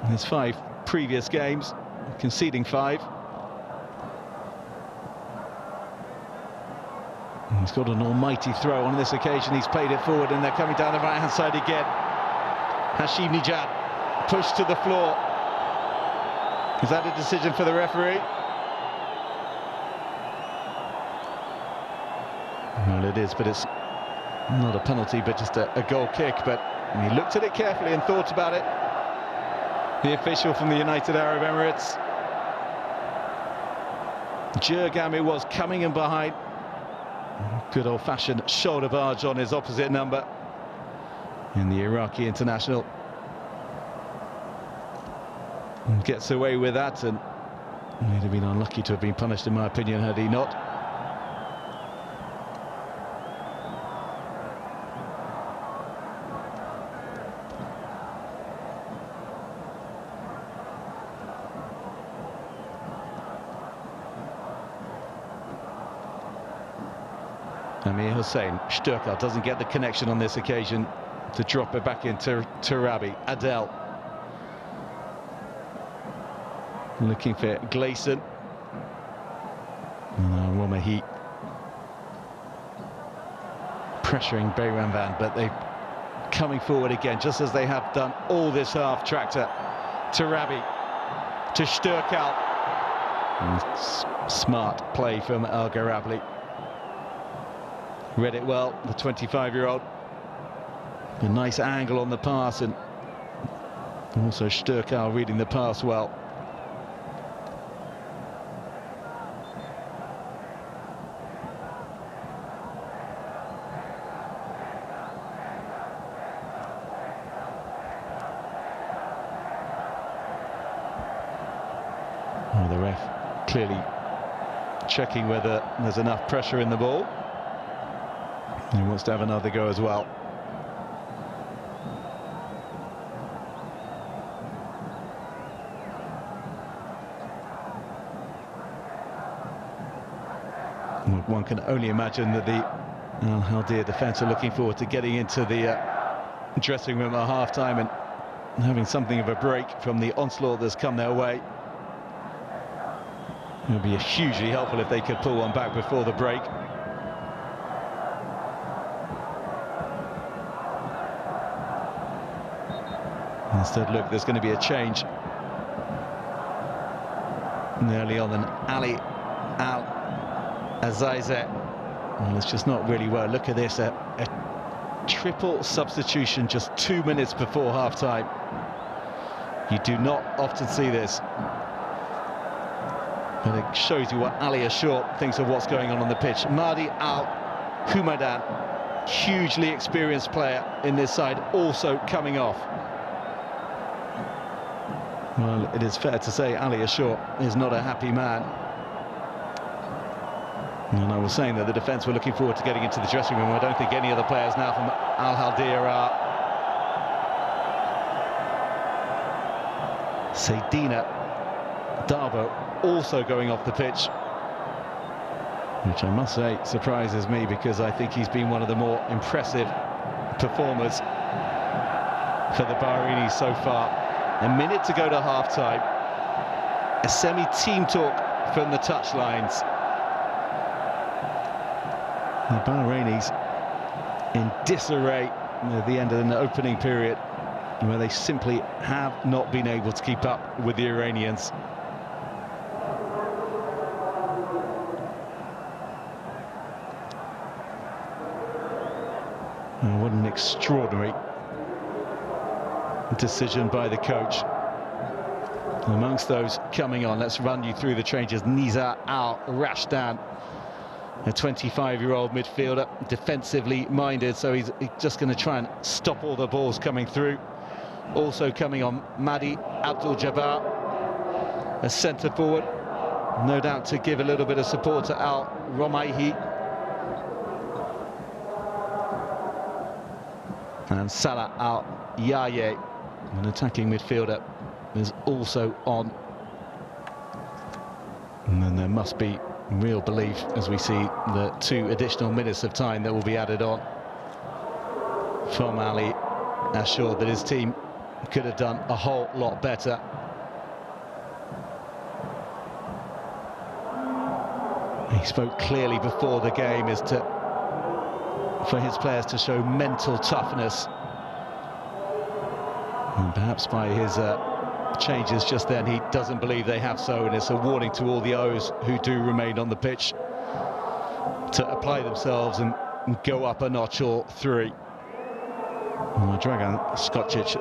his 5 previous games, conceding 5. And he's got an almighty throw on this occasion. He's played it forward, and they're coming down the right-hand side again. Hashim Nijad pushed to the floor. Is that a decision for the referee? Well, it is, but it's not a penalty, but just a goal kick. But he looked at it carefully and thought about it. The official from the United Arab Emirates. Jurgami was coming in behind. Good old-fashioned shoulder barge on his opposite number. And the Iraqi international gets away with that, and he'd have been unlucky to have been punished, in my opinion, had he not. Amir Hussein, Sturkal doesn't get the connection on this occasion to drop it back into Tarabi. Adel looking for Gleason. Romahi pressuring Bayramvan, but they're coming forward again, just as they have done all this half. Tractor, Tarabi to Sturkal. Smart play from Al Garabli. Read it well, the 25-year-old. A nice angle on the pass, and also Sturkal reading the pass well. Oh, the ref clearly checking whether there's enough pressure in the ball. He wants to have another go as well. One can only imagine that the Khaldiya defence are looking forward to getting into the dressing room at half-time and having something of a break from the onslaught that's come their way. It would be hugely helpful if they could pull one back before the break. Instead, look, there's going to be a change early on, and Ali Al-Azaize. Well, it's just not really well. Look at this, a triple substitution just 2 minutes before half-time. You do not often see this. But it shows you what Ali Ashur thinks of what's going on the pitch. Mahdi Al-Humadan, hugely experienced player in this side, also coming off. Well, it is fair to say Ali Ashur is not a happy man. And I was saying that the defence were looking forward to getting into the dressing room. I don't think any of the players now from Al-Khaldiya are. Seydina Darbo also going off the pitch, which I must say surprises me, because I think he's been one of the more impressive performers for the Bahrainis so far. A minute to go to half-time. A semi-team talk from the touchlines. The Bahrainis in disarray at the end of the opening period, where they simply have not been able to keep up with the Iranians. And what an extraordinary decision by the coach. Amongst those coming on, let's run you through the changes. Nizar Al-Rashdan, a 25-year-old midfielder, defensively minded, so he's just going to try and stop all the balls coming through. Also coming on, Mahdi Abdul-Jabbar, a centre forward, no doubt to give a little bit of support to Al-Romaihi. And Salah Al-Yaye, an attacking midfielder, is also on. And then there must be real belief as we see the 2 additional minutes of time that will be added on from Ali Ashur, that his team could have done a whole lot better. He spoke clearly before the game as to for his players to show mental toughness, and perhaps by his changes just then. He doesn't believe they have so, and it's a warning to all the O's who do remain on the pitch to apply themselves and go up a notch or three. Dragan Skocic,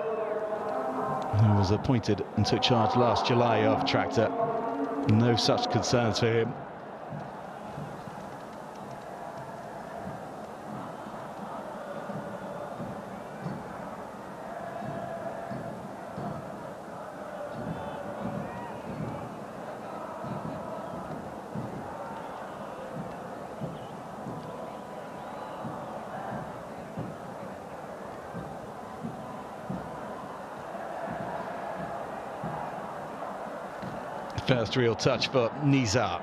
who was appointed and took charge last July of Tractor, no such concerns for him. First real touch for Nizar.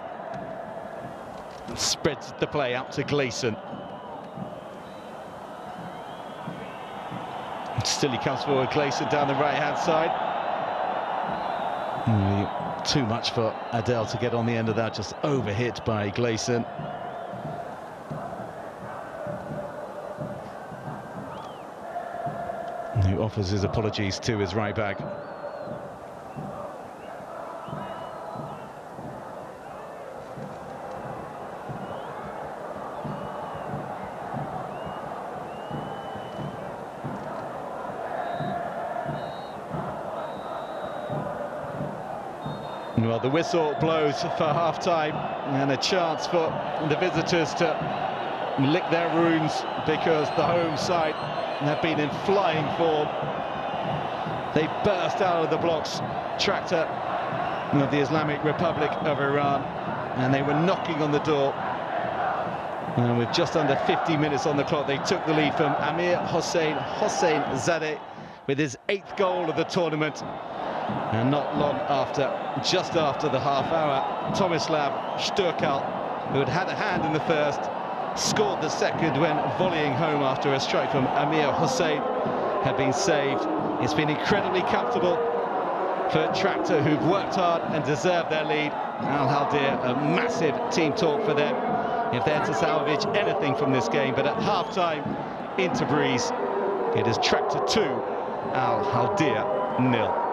Spreads the play out to Gleeson. Still he comes forward, Gleeson down the right-hand side. Too much for Adel to get on the end of that, just overhit by Gleeson. Who offers his apologies to his right back. Well, the whistle blows for half-time, and a chance for the visitors to lick their wounds, because the home side have been in flying form. They burst out of the blocks, Tractor of the Islamic Republic of Iran, and they were knocking on the door. And with just under 50 minutes on the clock, they took the lead from Amir Hossein Zadeh with his 8th goal of the tournament. And not long after, just after the half hour, Tomislav Sturkal, who had a hand in the first, scored the second when volleying home after a strike from Amir Hossein had been saved. It's been incredibly comfortable for Tractor, who've worked hard and deserved their lead. Al Khaldiya, a massive team talk for them if they're to salvage anything from this game. But at half-time in Tabriz, it is Tractor 2, Al Khaldiya 0.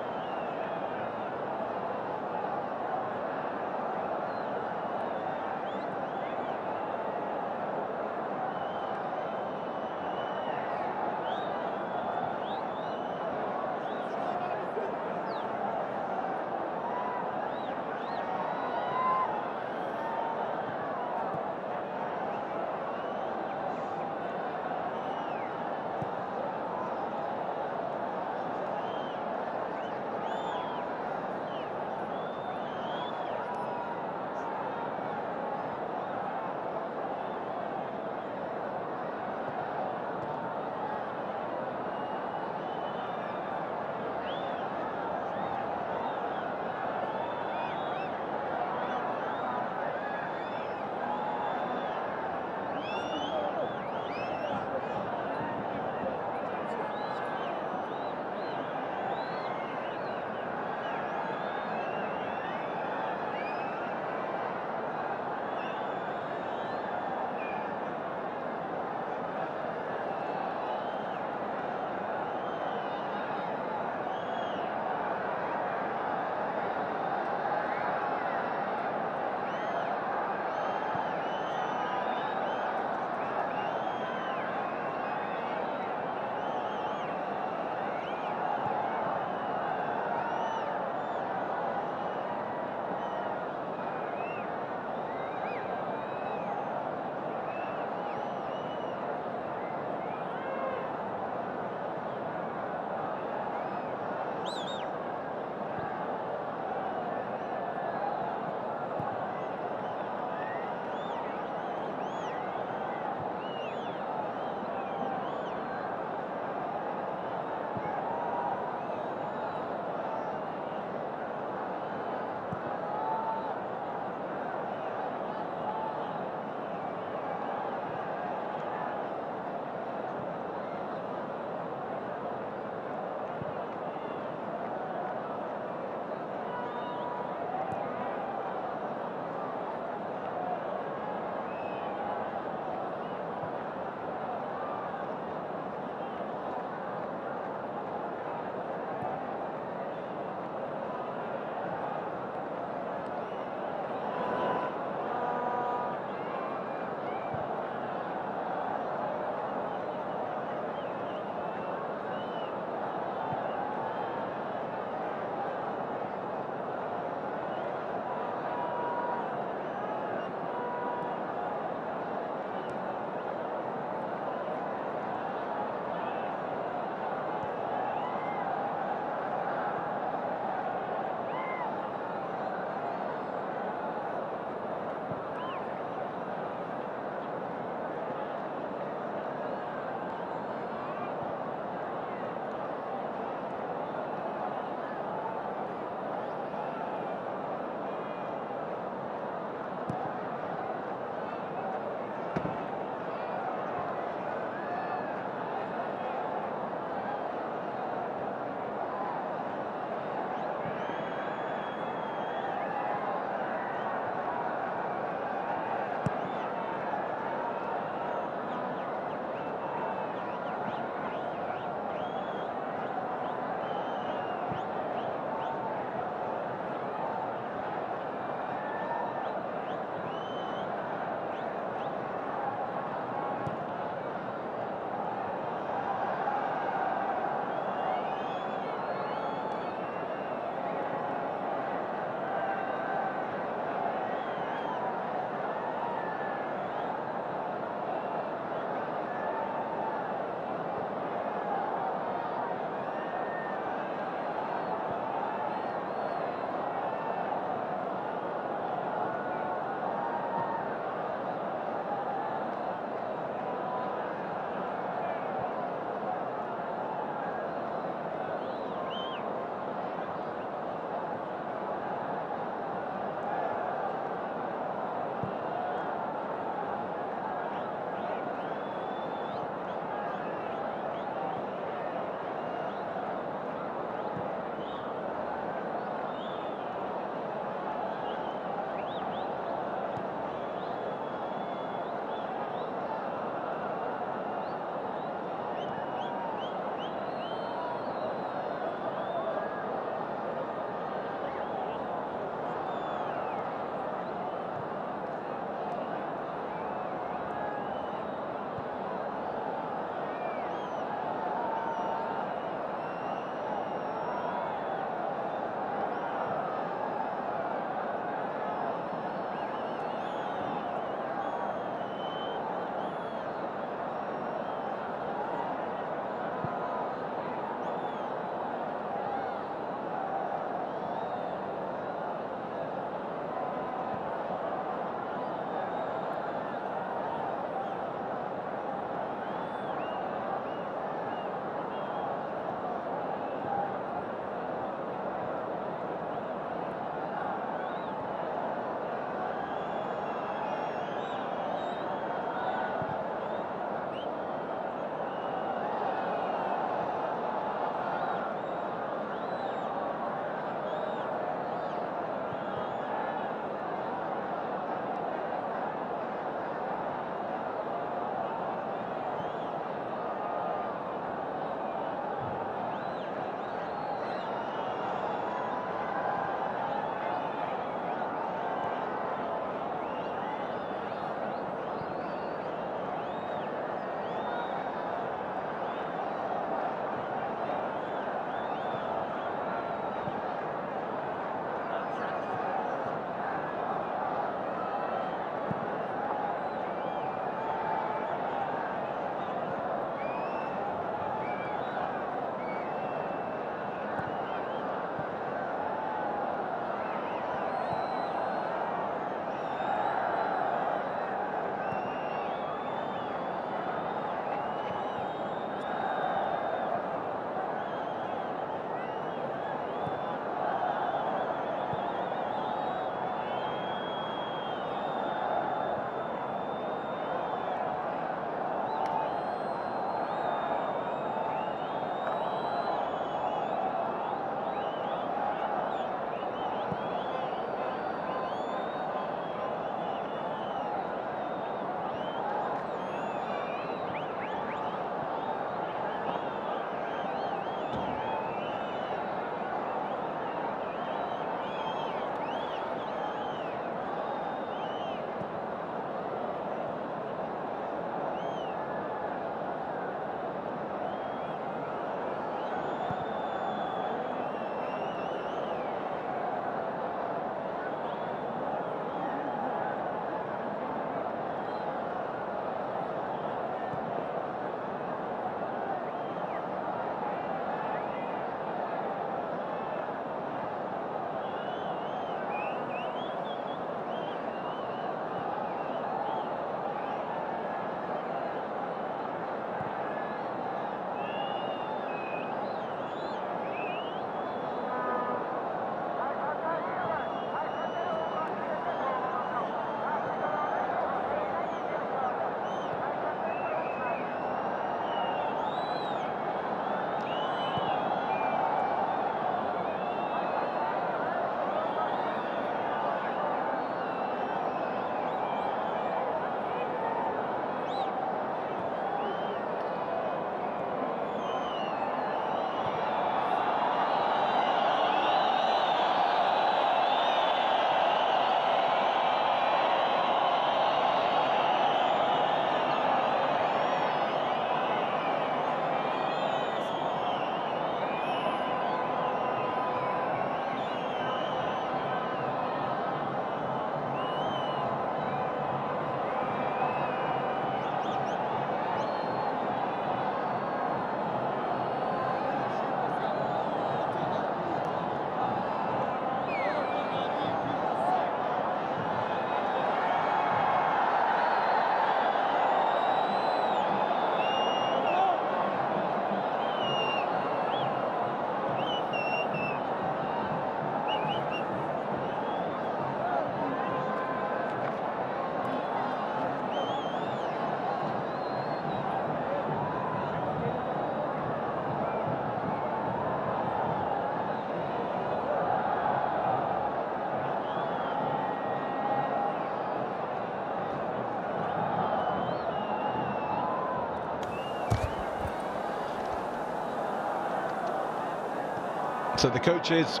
So the coaches,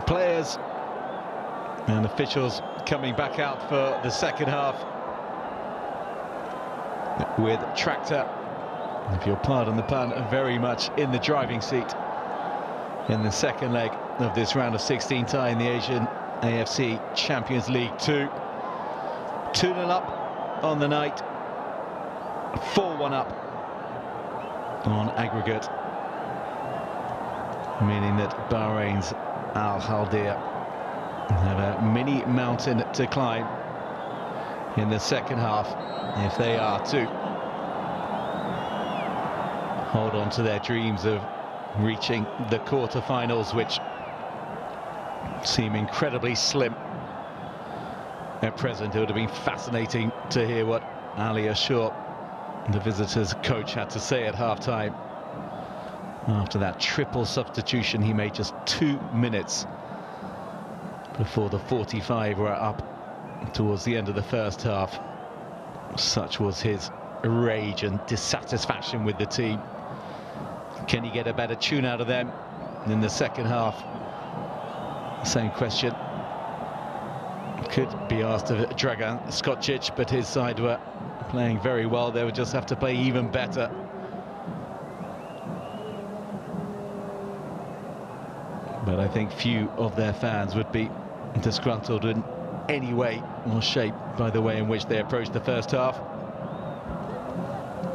players and officials coming back out for the second half, with Tractor, if you'll pardon the pun, very much in the driving seat in the second leg of this round of 16 tie in the Asian AFC Champions League Two. 2-0 up on the night, 4-1 up on aggregate, meaning that Bahrain's Khaldiya have a mini mountain to climb in the second half if they are to hold on to their dreams of reaching the quarter-finals, which seem incredibly slim at present. It would have been fascinating to hear what Ali Ashur, the visitors' coach, had to say at half-time after that triple substitution he made just 2 minutes before the 45 were up towards the end of the first half. Such was his rage and dissatisfaction with the team. Can you get a better tune out of them in the second half? Same question could be asked of Dragan Skocic, but his side were playing very well. They would just have to play even better. But I think few of their fans would be disgruntled in any way or shape by the way in which they approached the first half.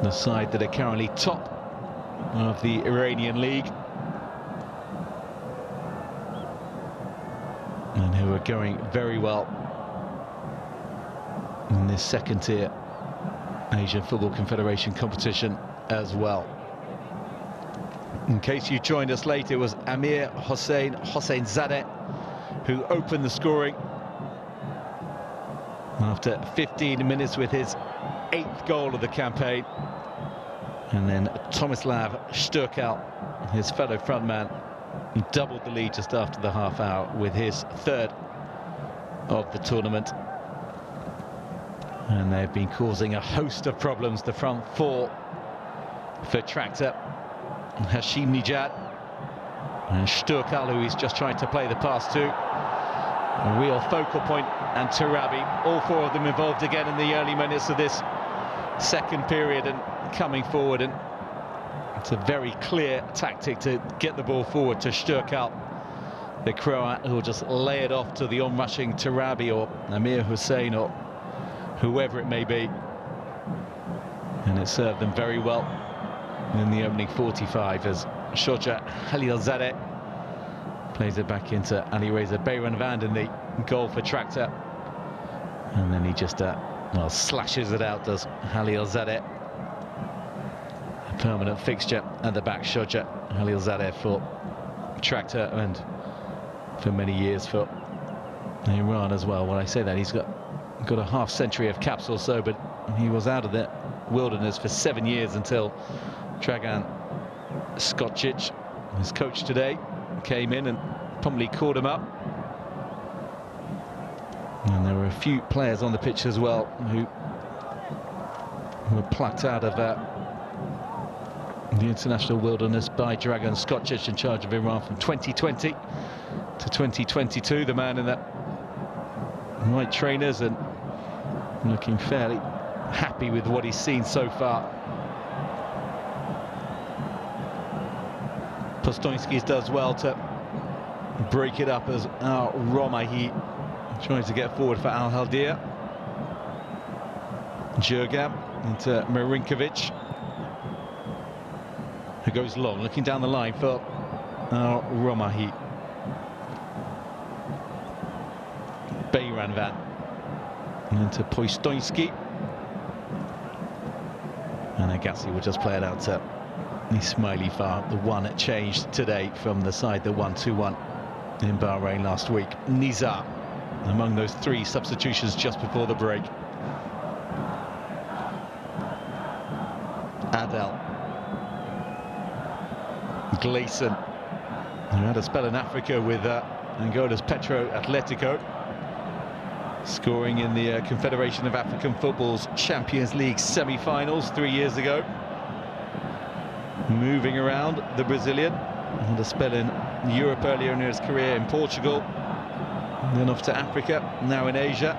The side that are currently top of the Iranian league and who are going very well in this second tier Asian Football Confederation competition as well. In case you joined us late, it was Amir Hossainzadeh who opened the scoring after 15 minutes with his 8th goal of the campaign. And then Tomislav Šturkal, his fellow frontman, doubled the lead just after the half hour with his 3rd of the tournament. And they've been causing a host of problems, the front four for Tractor. Hashim Nijad and Šturkal, who he's just trying to play the pass to. A real focal point, and Tarabi, all 4 of them involved again in the early minutes of this second period and coming forward, and it's a very clear tactic to get the ball forward to Šturkal, the Croat, who will just lay it off to the on-rushing Tarabi or Amir Hussein or whoever it may be, and it served them very well in the opening 45 as Shoja Khalilzadeh plays it back into Ali Reza Bayranvand in the goal for Tractor, and then he just well, slashes it out, does Khalilzadeh. A permanent fixture at the back, Shoja Khalilzadeh for Tractor, and for many years for Iran as well. When I say that, he's got a half-century of caps or so, but he was out of the wilderness for 7 years until Dragan Skocic, his coach today, came in and promptly called him up. And there were a few players on the pitch as well who were plucked out of the international wilderness by Dragan Skocic, in charge of Iran from 2020 to 2022. The man in that white trainers and looking fairly happy with what he's seen so far. Postoinskis does well to break it up as Romahi tries to get forward for Khaldiya. Jurgam into Marinkovic, who goes long, looking down the line for Romahi. Bayranvand into Postoinski, and Agassi will just play it out to Ismaili Far, the one changed today from the side that won 2-1 in Bahrain last week. Nizar among those 3 substitutions just before the break. Adel, Gleason, who had a spell in Africa with Angola's Petro Atletico, scoring in the Confederation of African Football's Champions League semi-finals 3 years ago. Moving around, the Brazilian had a spell in Europe earlier in his career, in Portugal, and then off to Africa, now in Asia.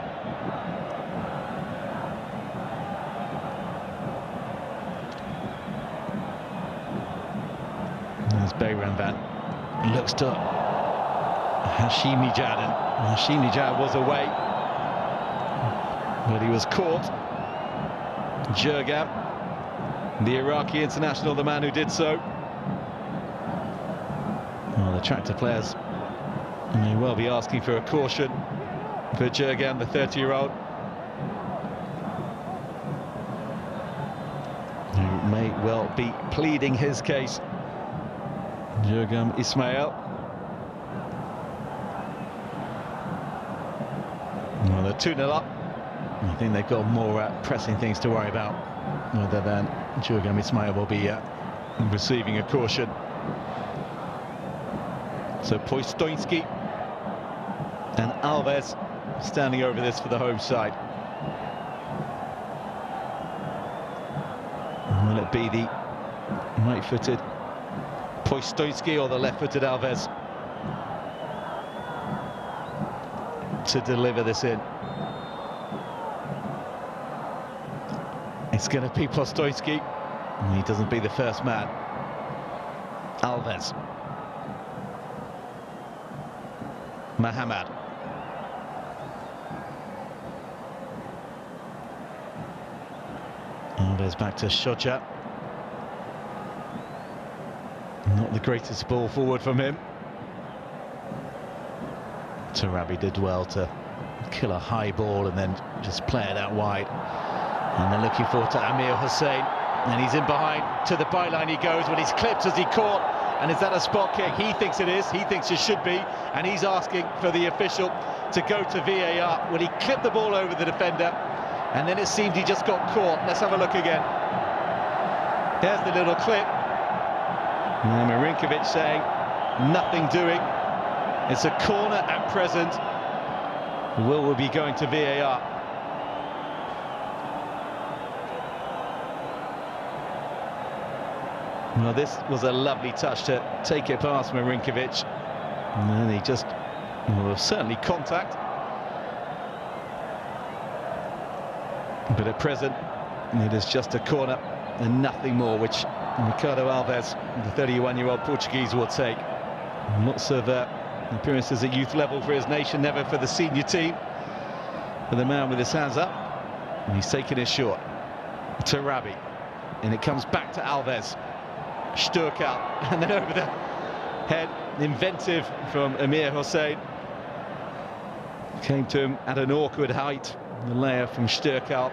There's Bayram Van, looks to Hashimi Jaden. Hashimi Jaden was away, but he was caught. Jurgam, the Iraqi international, the man who did so. Well, the tractor players may well be asking for a caution for Jurgam, the 30-year-old, who may well be pleading his case. Jurgam Ismail. Well, they're 2-0 up. I think they've got more pressing things to worry about, rather than Jurgam Ismail will be receiving a caution. So Postoinski and Alves standing over this for the home side. Will it be the right-footed Postoinski or the left-footed Alves to deliver this in? It's going to be Postoinski. He doesn't be the first man. Alves. Mohamed. Alves back to Shoja. Not the greatest ball forward from him. Tarabi did well to kill a high ball and then just play it out wide. And they're looking forward to Amir Hussein, and he's in behind, to the byline he goes, when he's clipped as he caught. And is that a spot kick? He thinks it is, he thinks it should be, and he's asking for the official to go to VAR. When he clipped the ball over the defender, and then it seemed he just got caught. Let's have a look again. There's the little clip. And Marinkovic saying, nothing doing. It's a corner at present. Will be going to VAR. Well, this was a lovely touch to take it past Marinkovic. And then he just, well, certainly contact. But at present, it is just a corner and nothing more, which Ricardo Alves, the 31-year-old Portuguese, will take. Lots of appearances at youth level for his nation, never for the senior team. But the man with his hands up, and he's taken his shot. Tarabi, and it comes back to Alves. Sturkal, and then over the head, inventive from Amir Hussein. Came to him at an awkward height. The layer from Sturkal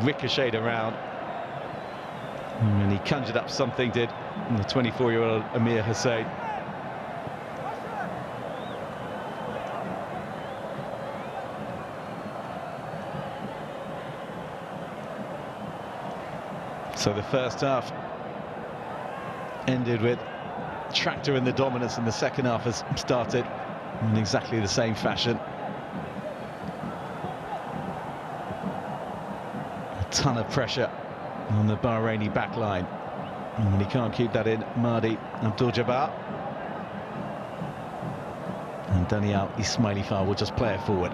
ricocheted around. And he conjured up something, did the 24-year-old Amir Hussein. So the first half ended with Tractor in the dominance, and the second half has started in exactly the same fashion. A ton of pressure on the Bahraini back line, and when he can't keep that in, Mahdi Abdul-Jabbar and Daniel Ismailifar will just play it forward.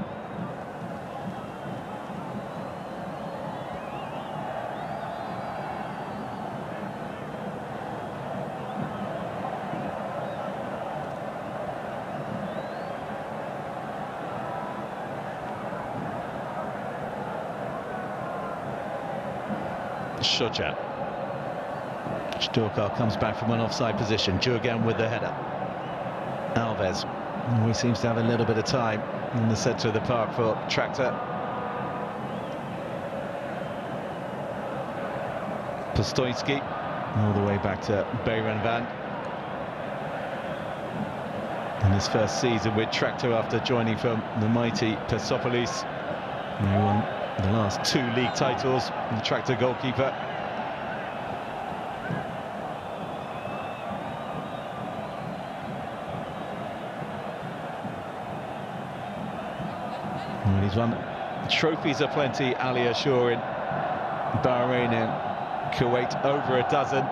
Shoja. Sturkal comes back from an offside position. Jurgen with the header. Alves, he seems to have a little bit of time in the centre of the park for Tractor. Postoinski all the way back to Bayram Van. In his first season with Tractor after joining from the mighty Persepolis. He won the last 2 league titles, the Tractor goalkeeper. And he's won trophies aplenty, Ali Ashur, in Bahrain and Kuwait, over a dozen.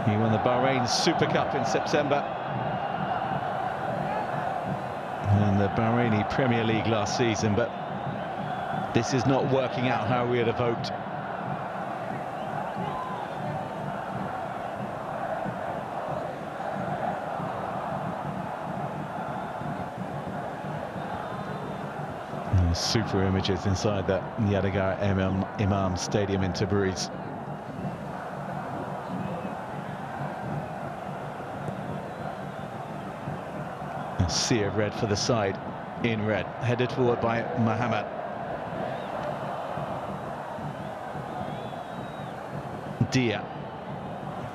He won the Bahrain Super Cup in September and the Bahraini Premier League last season, but this is not working out how we would have hoped. Super images inside that Yadigar Imam Stadium in Tabriz. A sea of red for the side, in red, headed forward by Mohamed. Dia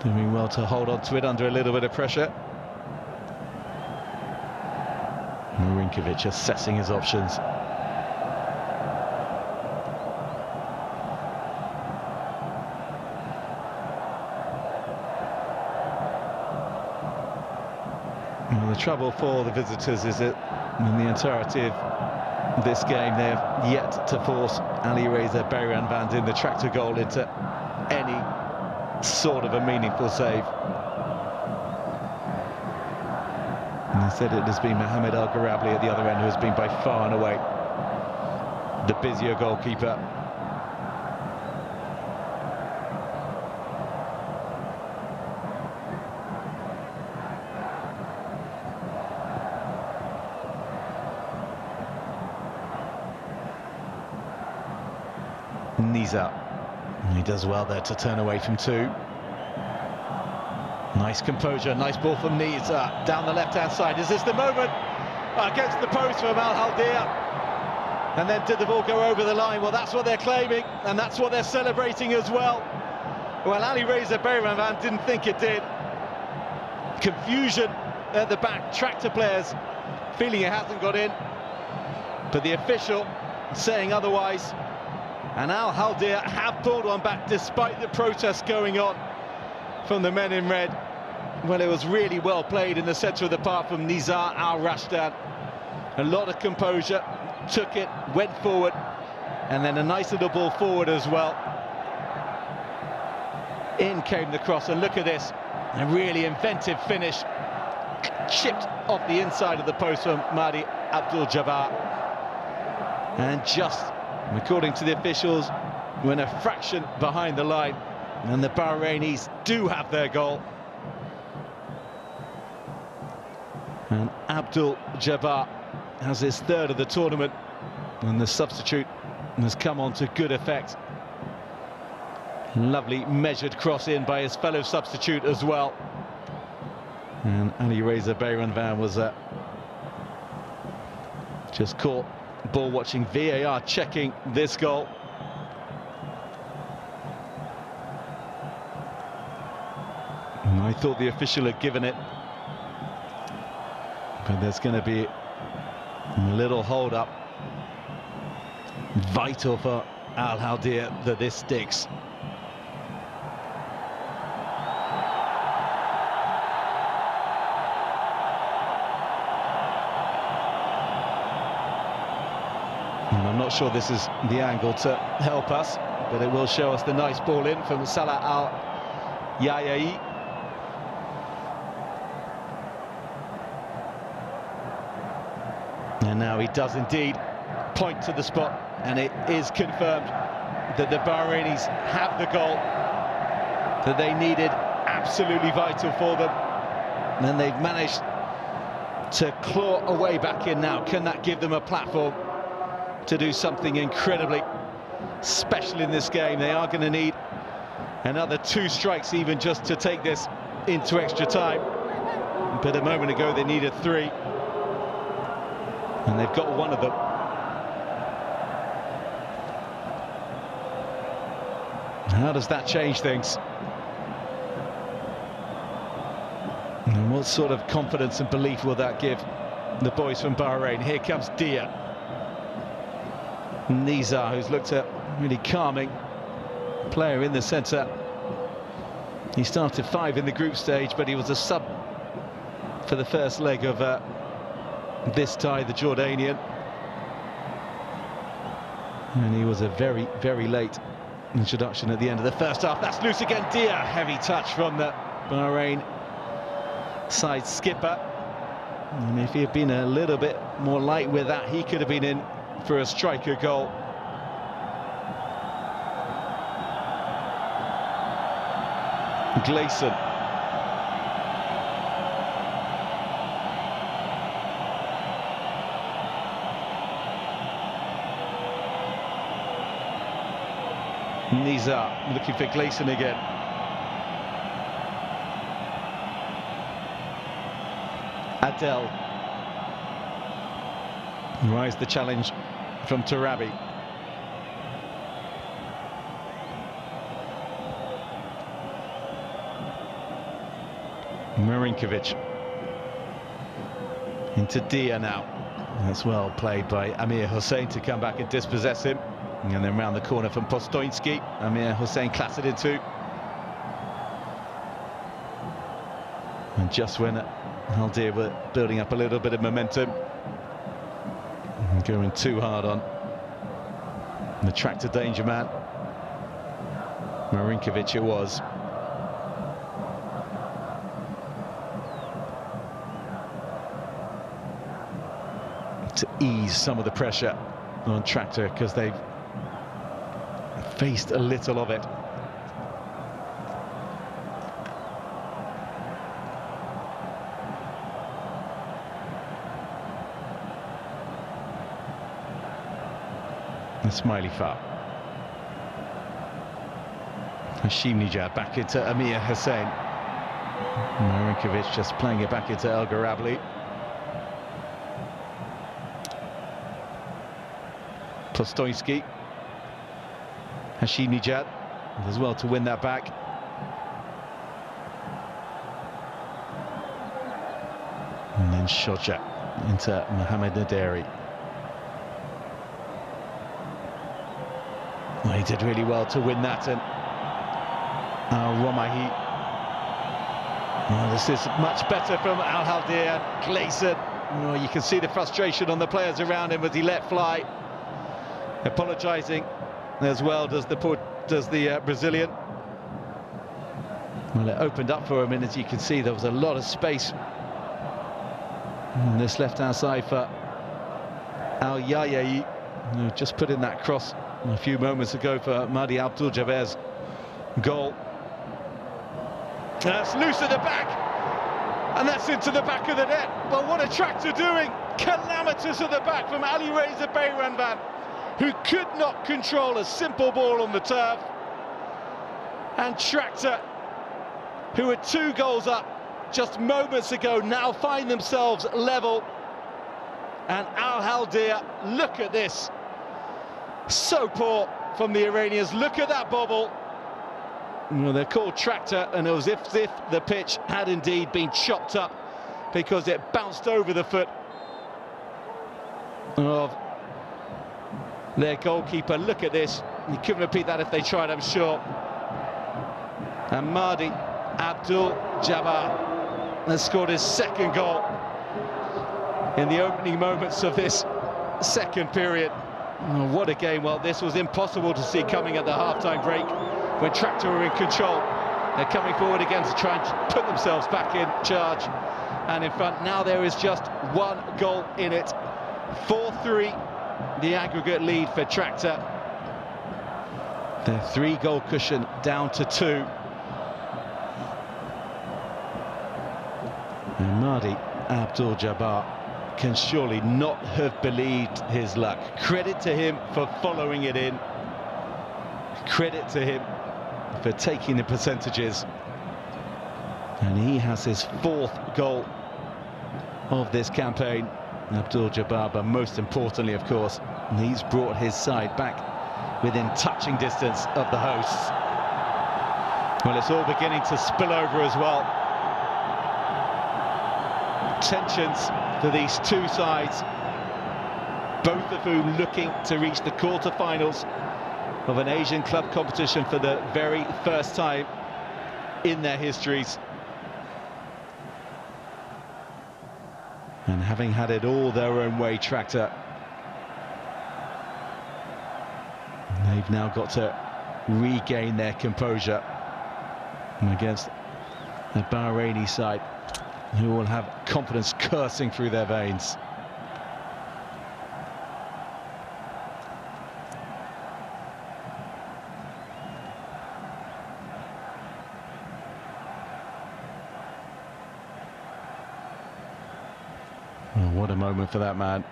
doing well to hold on to it under a little bit of pressure. Marinkovic assessing his options. Well, the trouble for the visitors is that in the entirety of this game they have yet to force Ali Reza Beiranvand in the tractor goal into any sort of a meaningful save. And instead it has been Mohamed Al Garabli at the other end who has been by far and away the busier goalkeeper. Niza, he does well there to turn away from two. Nice composure, nice ball from Niza down the left-hand side. Is this the moment? Against the post from Khaldiya. And then did the ball go over the line? Well, that's what they're claiming, and that's what they're celebrating as well. Well, Ali Reza Beiranvand didn't think it did. Confusion at the back, tractor players feeling it hasn't got in, but the official saying otherwise. And Al Khaldiya have pulled one back despite the protests going on from the men in red. Well, it was really well played in the centre of the park from Nizar Al-Rashdan. A lot of composure, took it, went forward, and then a nice little ball forward as well. In came the cross, and look at this, a really inventive finish. Chipped off the inside of the post from Mahdi Abdul-Jabbar. And just, according to the officials, when a fraction behind the line, and the Bahrainis do have their goal. And Abdul-Jabbar has his third of the tournament, and the substitute has come on to good effect. Lovely measured cross in by his fellow substitute as well. And Ali Reza Beiranvand was just caught ball watching VAR checking this goal. And I thought the official had given it, but there's going to be a little hold up. Vital for Al Khaldiya that this sticks. And I'm not sure this is the angle to help us, but it will show us the nice ball in from Salah Al-Yayai. And now he does indeed point to the spot, and it is confirmed that the Bahrainis have the goal that they needed, absolutely vital for them. And then they've managed to claw a way back in now. Can that give them a platform to do something incredibly special in this game? They are going to need another 2 strikes even just to take this into extra time. But a moment ago they needed 3. And they've got one of them. How does that change things? And what sort of confidence and belief will that give the boys from Bahrain? Here comes Dia. Nizar, who's looked at really calming player in the centre. He started 5 in the group stage, but he was a sub for the first leg of this tie, the Jordanian. And he was a very, very late introduction at the end of the first half. That's loose again, Dia. Heavy touch from the Bahrain side skipper. And if he had been a little bit more light with that, he could have been in for a striker goal. Gleeson. Nizar looking for Gleeson again. Adel. Rise the challenge from Tarabi. Marinkovic. Into Dia now. That's well played by Amir Hussein to come back and dispossess him. And then round the corner from Postoinski. Amir Hussein clattered into. And just when Khaldiya were building up a little bit of momentum, and going too hard on the tractor danger man, Marinkovic it was. To ease some of the pressure on Tractor, because they've faced a little of it. The smiley foul. Hashim Nijad back into Amir Hussein. Marinkovic just playing it back into El Garabli. Postoinski. Hashim Nijad as well to win that back. And then Shoja into Mohamed Naderi. Well, he did really well to win that, and Romahi. Well, this is much better from Al Khaldiya. Gleeson. Well, you can see the frustration on the players around him as he let fly. Apologising as well does the Brazilian. Well, it opened up for him, and as you can see, there was a lot of space on this left-hand side for Al Yayai, who just put in that cross a few moments ago for Mahdi Abdul Jabbar's goal. That's loose at the back, and that's into the back of the net. Well, what a Tractor doing! Calamitous at the back from Ali Reza Bayranvan, who could not control a simple ball on the turf. And Tractor, who were 2 goals up just moments ago, now find themselves level. And Al Khaldiya, look at this. So poor from the Iranians. Look at that bobble. Well, they're called Tractor, and it was as if the pitch had indeed been chopped up, because it bounced over the foot of their goalkeeper. Look at this. You couldn't repeat that if they tried, I'm sure. And Mahdi Abdul Jabbar has scored his 2nd goal in the opening moments of this 2nd period. Oh, what a game. Well, this was impossible to see coming at the half-time break when Tractor were in control. They're coming forward again to try and put themselves back in charge and in front. Now there is just 1 goal in it. 4-3, the aggregate lead for Tractor. Their 3-goal cushion down to 2. And Mahdi Abdul Jabbar can surely not have believed his luck. Credit to him for following it in. Credit to him for taking the percentages. And he has his 4th goal of this campaign, Abdul Jabbar, but most importantly, of course, he's brought his side back within touching distance of the hosts. Well, it's all beginning to spill over as well. Tensions for these 2 sides, both of whom looking to reach the quarter-finals of an Asian club competition for the very first time in their histories. And having had it all their own way, Tractor, they've now got to regain their composure against the Bahraini side, who will have confidence coursing through their veins. Oh, what a moment for that man.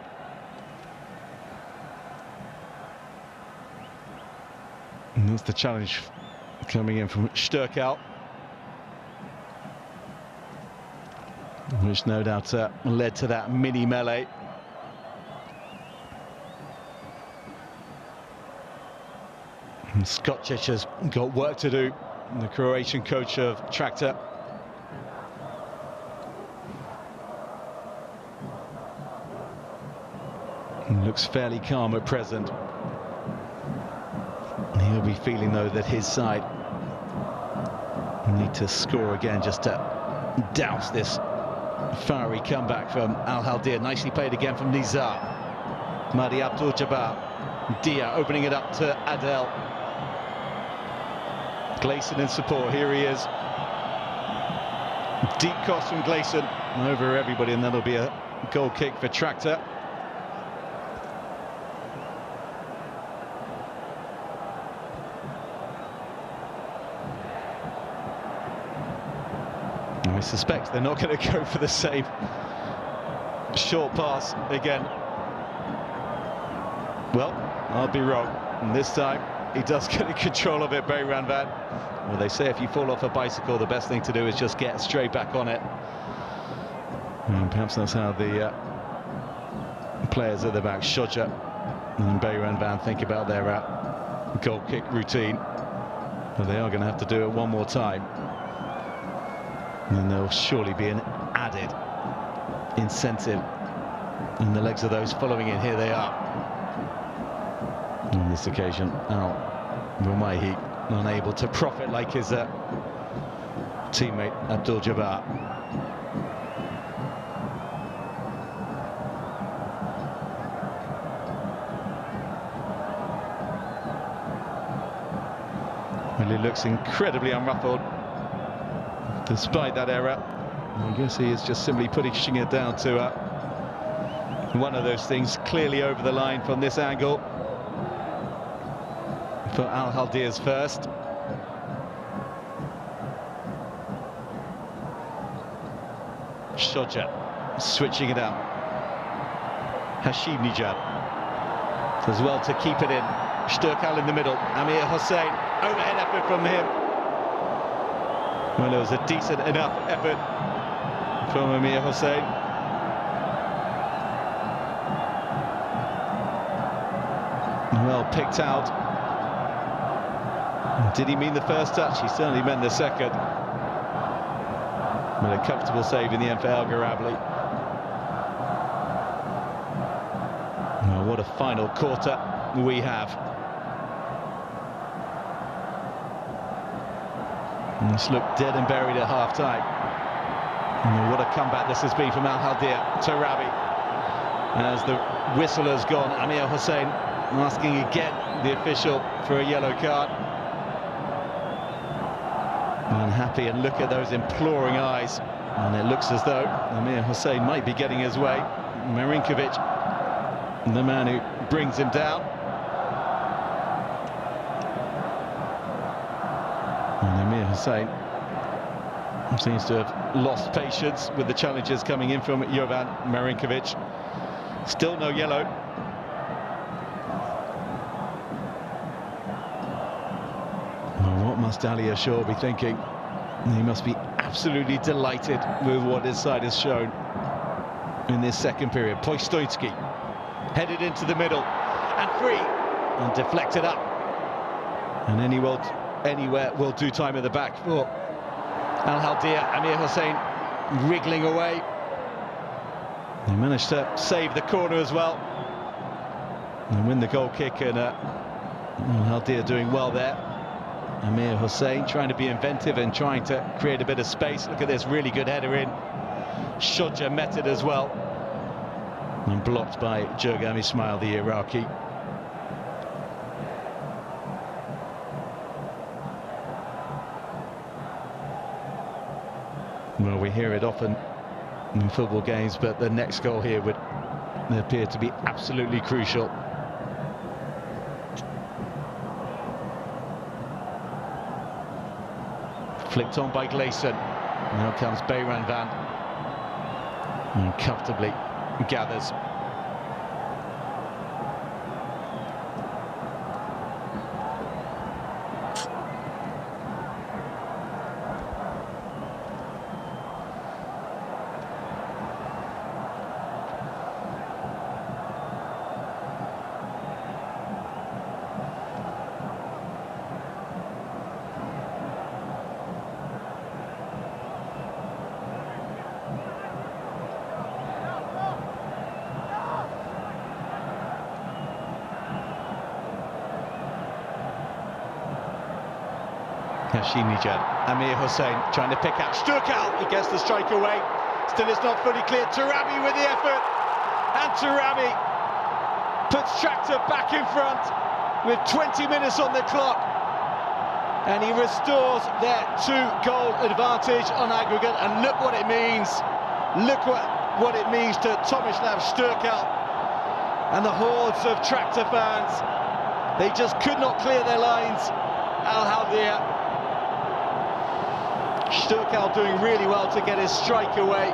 And that's the challenge coming in from Sturkel, which no doubt led to that mini melee. And Skocic has got work to do, the Croatian coach of Tractor. He looks fairly calm at present. He'll be feeling, though, that his side need to score again just to douse this fiery comeback from Khaldiya. Nicely played again from Nizar. Mahdi Abdul-Jabbar. Dia opening it up to Adel. Gleason in support. Here he is. Deep cross from Gleason over everybody, and that'll be a goal kick for Tractor. I suspect they're not going to go for the same short pass again. Well, I'll be wrong. And this time, he does get in control of it, Bayram Van. Well, they say if you fall off a bicycle, the best thing to do is just get straight back on it. And perhaps that's how the players at the back, Shodja and Bayram Van, think about their goal kick routine. But they are going to have to do it one more time. And there'll surely be an added incentive in the legs of those following in. Here they are. On this occasion, Rumaihi unable to profit like his teammate Abdul-Jabbar. Well, he looks incredibly unruffled despite that error. I guess he is just simply pushing it down to one of those things clearly over the line from this angle for Khaldiya's first. Shodja switching it out. Hashim Nijad as well to keep it in. Sturkel in the middle. Amir Hossein, overhead effort from him. Well, it was a decent enough effort from Amir Hossein. Well picked out. Did he mean the first touch? He certainly meant the second. But a comfortable save in the end for El Garabli. Well, what a final quarter we have. And this looked dead and buried at half-time. What a comeback this has been from Khaldiya to Rabi. As the whistle has gone, Amir Hossein asking again the official for a yellow card. Unhappy, and look at those imploring eyes. And it looks as though Amir Hossein might be getting his way. Marinkovic, the man who brings him down. And Amir Hossein seems to have lost patience with the challenges coming in from Jovan Marinkovic. Still no yellow. Well, what must Ali Ashur be thinking? He must be absolutely delighted with what his side has shown in this second period. Poistoitsky headed into the middle and free and deflected up. And anywhere will do time at the back for Khaldiya. Amir Hossein wriggling away. He managed to save the corner as well and win the goal kick, and Khaldiya doing well there. Amir Hossein trying to be inventive and trying to create a bit of space. Look at this, really good header in. Shodja met it as well and blocked by Jurgam Ismail, the Iraqi. Well, we hear it often in football games, but the next goal here would appear to be absolutely crucial. Flicked on by Gleeson. Now comes Bayran Van. And comfortably gathers. Khalidiya, Amir Hussain trying to pick out Sturkal. He gets the strike away. Still it's not fully clear. Tarabi with the effort. And Tarabi puts Tractor back in front with 20 minutes on the clock. And he restores their 2-goal advantage on aggregate. And look what it means. Look what it means to Tomislav Sturkal and the hordes of Tractor fans. They just could not clear their lines. Khaldiya. Sturkal doing really well to get his strike away.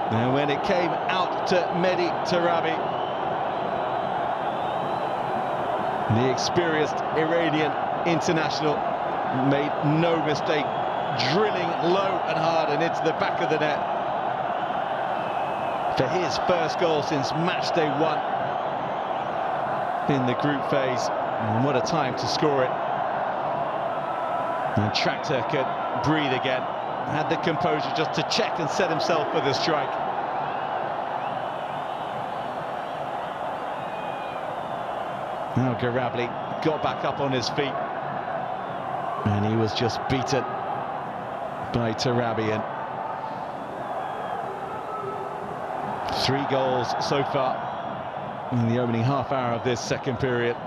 And when it came out to Mehdi Tarabi, the experienced Iranian international made no mistake, drilling low and hard and into the back of the net for his first goal since match day 1 in the group phase. And what a time to score it. And Tractor could breathe again, had the composure just to check and set himself for the strike. Now Garabli got back up on his feet, and he was just beaten by Tarabi. 3 goals so far in the opening half hour of this second period.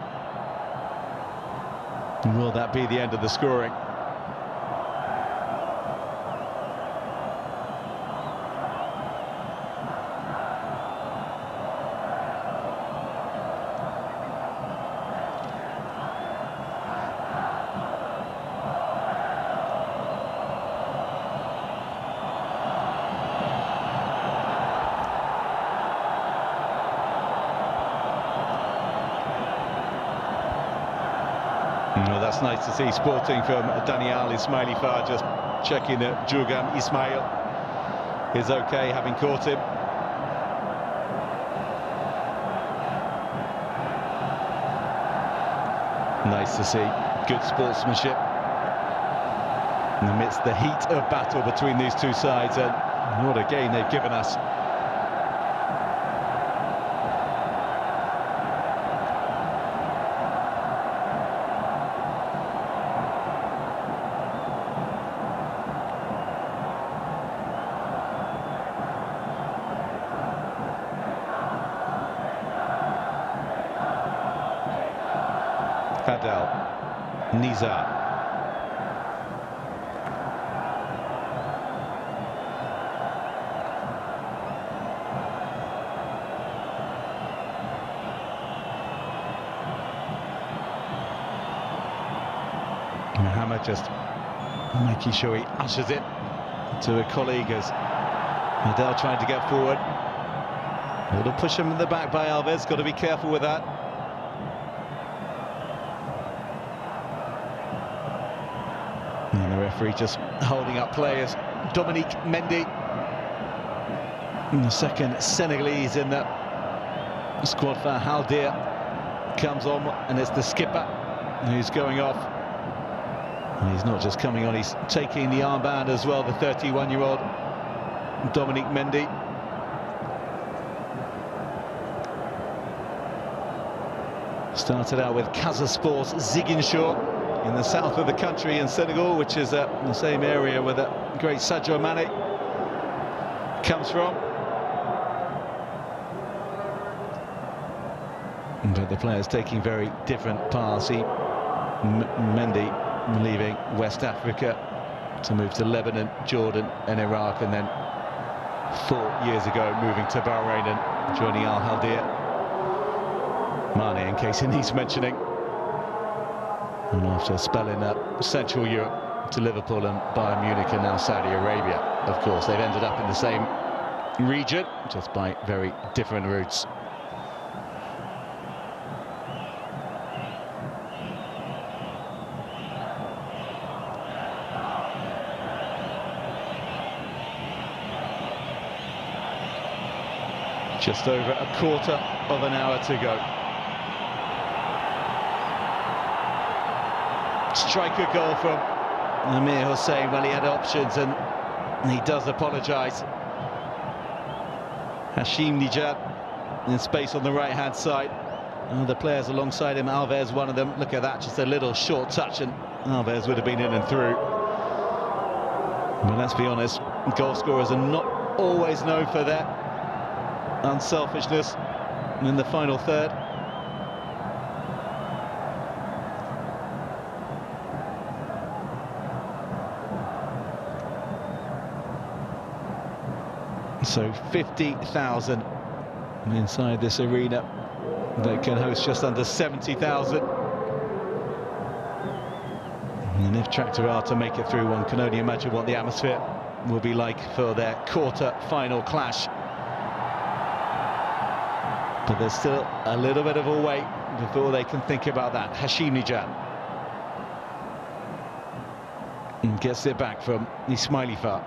Will that be the end of the scoring? Well, that's nice to see. Sporting from Daniel Ismaili Far just checking that Jurgam Ismail is okay, having caught him. Nice to see. Good sportsmanship amidst the heat of battle between these two sides, and what a game they've given us. Fadel, Nizar. Mohammed just making sure he ushers it to a colleague as Adel trying to get forward. A little push him in the back by Alves, got to be careful with that. And the referee just holding up players. Dominique Mendy, and the second Senegalese in the squad for Khaldiya, comes on, and it's the skipper who's going off. And he's not just coming on, he's taking the armband as well, the 31-year-old Dominique Mendy. Started out with Casaspor's Ziguinchor in the south of the country in Senegal, which is the same area where the great Sadio Mane comes from. But the players taking very different paths. Mendy leaving West Africa to move to Lebanon, Jordan and Iraq, and then 4 years ago moving to Bahrain and joining Khaldiya. Mane, in case it needs mentioning. And after a spell in Central Europe to Liverpool and Bayern Munich and now Saudi Arabia. Of course, they've ended up in the same region, just by very different routes. Just over a quarter of an hour to go. Striker goal from Amir Hussain. Well, he had options and he does apologise. Hashim Nijad in space on the right-hand side. The players alongside him, Alves one of them. Look at that, just a little short touch and Alves would have been in and through. But let's be honest, goal scorers are not always known for their unselfishness in the final third. So 50,000 inside this arena that can host just under 70,000. And if Tractor are to make it through, one can only imagine what the atmosphere will be like for their quarter-final clash. But there's still a little bit of a wait before they can think about that. Hashim Nijad. And gets it back from Ismailifa.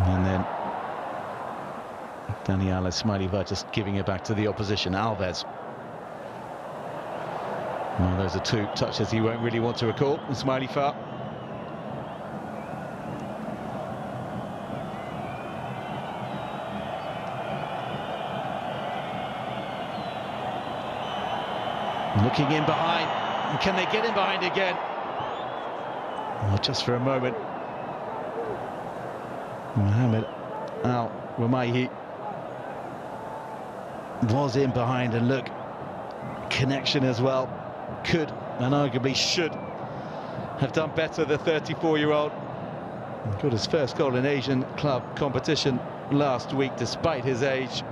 And then Daniel Ismailifa just giving it back to the opposition. Alves. Well, those are two touches he won't really want to recall. Ismailifa. Looking in behind. Can they get in behind again? Well, just for a moment. Mohamed Al-Rumayhi was in behind, and look, connection as well. Could and arguably should have done better, the 34-year-old. Got his first goal in Asian club competition last week, despite his age,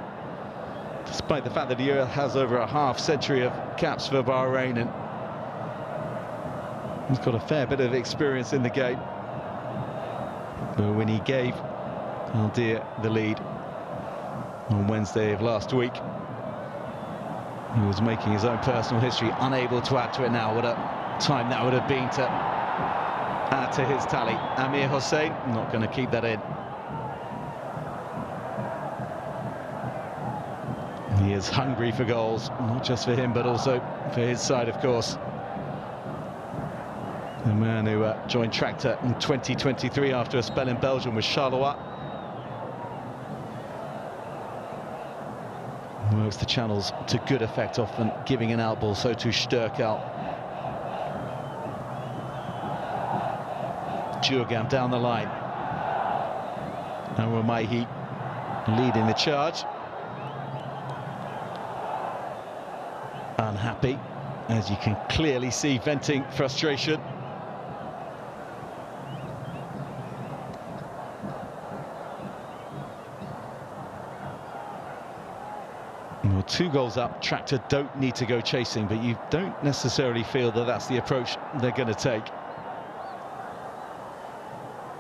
despite the fact that he has over a half-century of caps for Bahrain, and he's got a fair bit of experience in the game. But when he gave Khaldiya the lead on Wednesday of last week, he was making his own personal history, unable to add to it now. What a time that would have been to add to his tally. Amir Hussain not going to keep that in. He is hungry for goals, not just for him, but also for his side, of course. The man who joined Tractor in 2023 after a spell in Belgium with Charleroi. Works the channels to good effect, often giving an out ball, so to Sturkal. Jurgam down the line. And Rumayhi leading the charge. Unhappy, as you can clearly see, venting frustration. Well, 2 goals up, Tractor don't need to go chasing, but you don't necessarily feel that that's the approach they're going to take.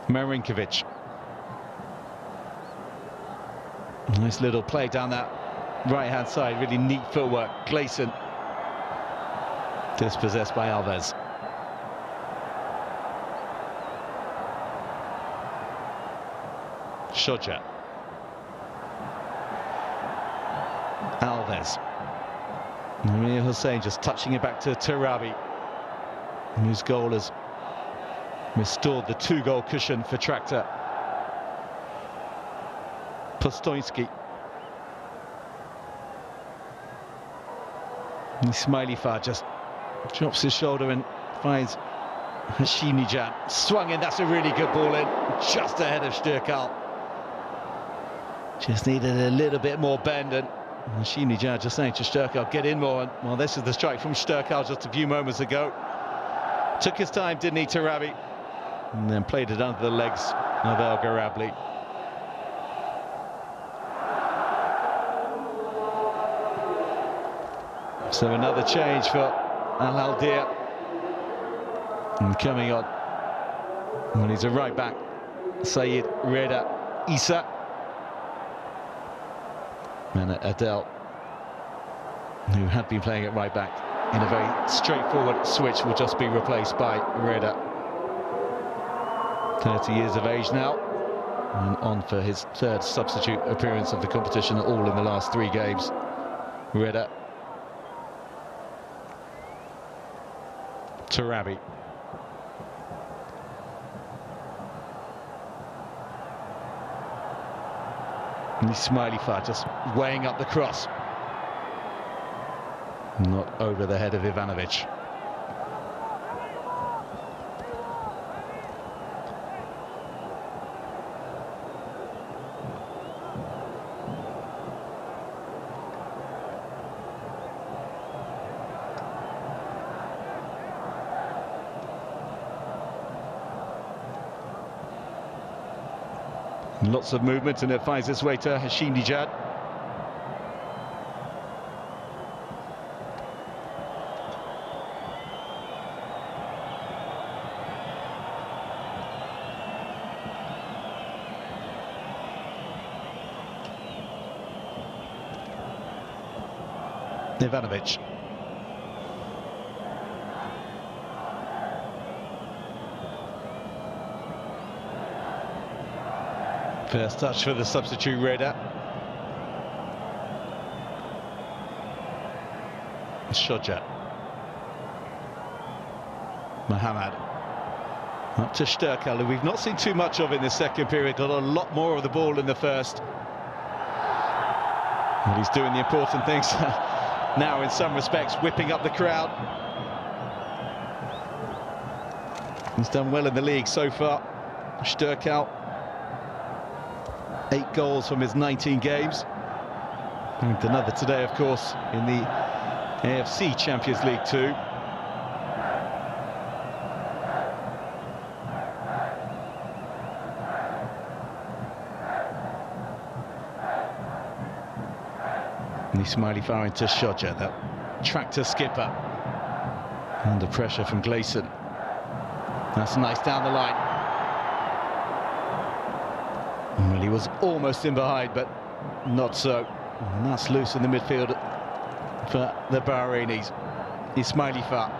Marinkovic. Nice little play down that right-hand side, really neat footwork. Gleason. Dispossessed by Alves. Shodja. Alves. Amir Hussain just touching it back to Tarabi, whose goal has restored the 2-goal cushion for Tractor. Postoinski. Ismailifa just drops his shoulder and finds Hashim Nijad. Swung in, that's a really good ball in, just ahead of Sturkal. Just needed a little bit more bend, and Hashim Nijad just saying to Sturkal, get in more. And, well, this is the strike from Sturkal just a few moments ago. Took his time, didn't he, Tarabi? And then played it under the legs of El Garabli. So another change for Khaldiya. And coming on, when he's a right back, Saeed Reda Issa. And Adel, who had been playing at right back in a very straightforward switch, will just be replaced by Reda. 30 years of age now, and on for his third substitute appearance of the competition, all in the last 3 games. Reda. Tarabi. And Ismailifar just weighing up the cross. Not over the head of Ivanovic. Lots of movement, and it finds its way to Hashim Dijad. Ivanovic. First touch for the substitute Reda. Shoja. Mohamed. Up to Sturkel, who we've not seen too much of in the second period. Got a lot more of the ball in the first. And he's doing the important things now in some respects, whipping up the crowd. He's done well in the league so far. Sturkel. 8 goals from his 19 games. And another today, of course, in the AFC Champions League Two. And Ismailifar into Shoja, that tractor skipper. Under pressure from Gleason. That's nice down the line. Well, he was almost in behind, but not so. And that's loose in the midfield for the Bahrainis. Ismailifar.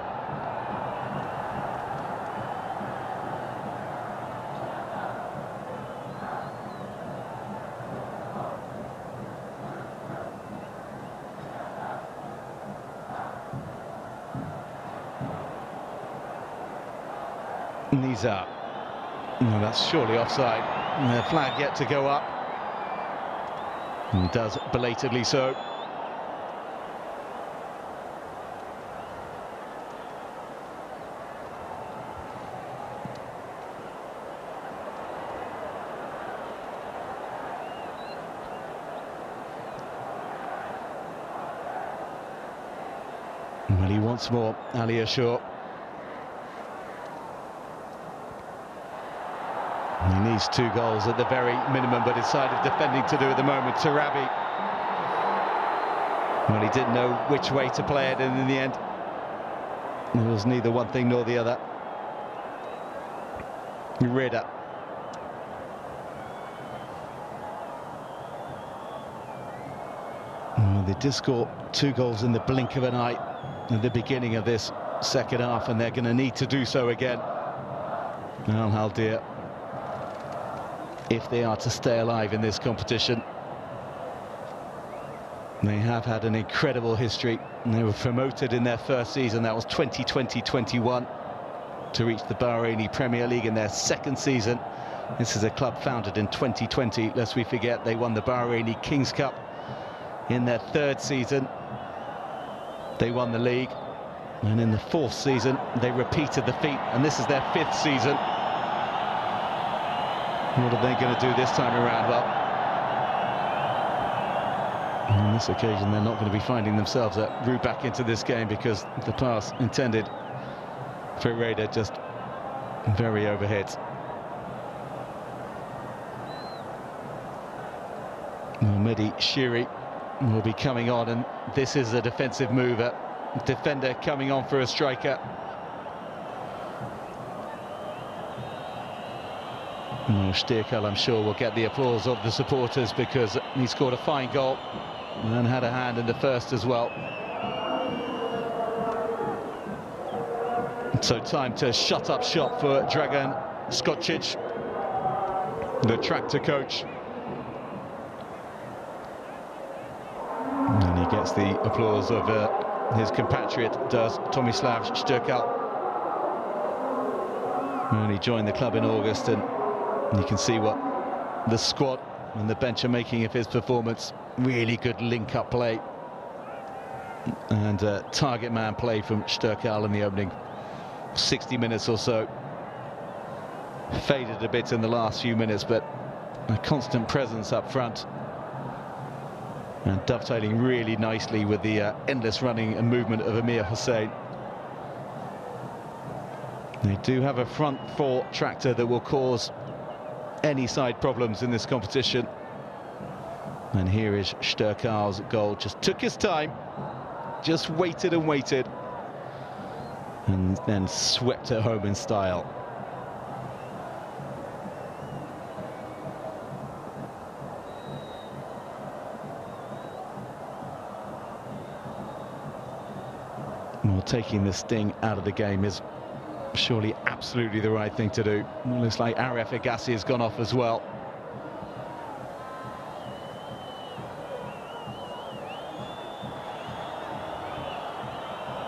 Nizar. No, that's surely offside. And the flag yet to go up. And does belatedly so. Well, he wants more, Ali Ashur. He needs 2 goals at the very minimum, but decided defending to do at the moment. Tarabi. Well, he didn't know which way to play it, and in the end, it was neither one thing nor the other. Reda. Well, they did score 2 goals in the blink of an eye at the beginning of this second half, and they're going to need to do so again. Now Khaldiya, if they are to stay alive in this competition. They have had an incredible history. They were promoted in their first season, that was 2020-21, to reach the Bahraini Premier League in their second season. This is a club founded in 2020, lest we forget they won the Bahraini Kings Cup in their third season. They won the league, and in the fourth season they repeated the feat, and this is their 5th season. What are they going to do this time around? Well, on this occasion they're not going to be finding themselves a route back into this game, because the pass intended Ferreira just very overhit. Mehdi Shiri will be coming on, and this is a defensive mover. Defender coming on for a striker. Stierkel, I'm sure, will get the applause of the supporters because he scored a fine goal and had a hand in the first as well. So time to shut up shop for Dragan Skocic, the tractor coach. And he gets the applause of his compatriot, does Tomislav Stierkel. And he joined the club in August, and you can see what the squad and the bench are making of his performance. Really good link-up play and target man play from Stierkel in the opening 60 minutes or so. Faded a bit in the last few minutes, but a constant presence up front and dovetailing really nicely with the endless running and movement of Amir Hussein. They do have a front four tractor that will cause any side problems in this competition. And here is Stierkel's goal. Just took his time, just waited and waited, and then swept it home in style. Well, taking the sting out of the game is surely absolutely the right thing to do. Well, looks like Aref Agassi has gone off as well.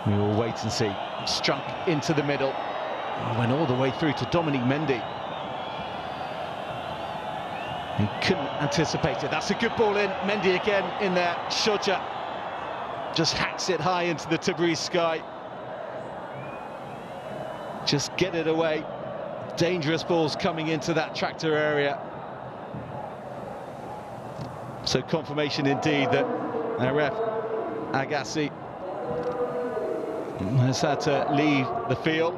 We will wait and see. Struck into the middle. Went all the way through to Dominic Mendy. He couldn't anticipate it. That's a good ball in. Mendy again in there. Shoja just hacks it high into the Tabriz sky. Just get it away. Dangerous balls coming into that tractor area. So confirmation indeed that Aref Agassi has had to leave the field,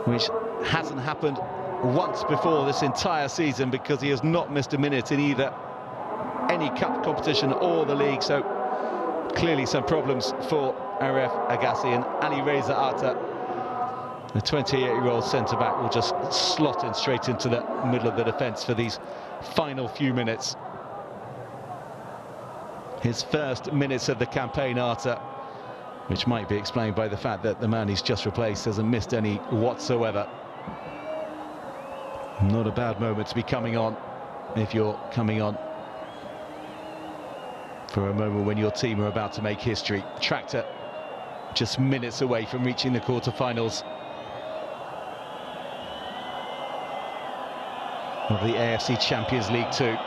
which hasn't happened once before this entire season, because he has not missed a minute in either any cup competition or the league. So clearly some problems for Aref Agassi, and Ali Reza Atta, the 28-year-old centre-back, will just slot in straight into the middle of the defence for these final few minutes. His first minutes of the campaign, Atta, which might be explained by the fact that the man he's just replaced hasn't missed any whatsoever. Not a bad moment to be coming on, if you're coming on for a moment when your team are about to make history. Tractor just minutes away from reaching the quarter-finals of the AFC Champions League Two.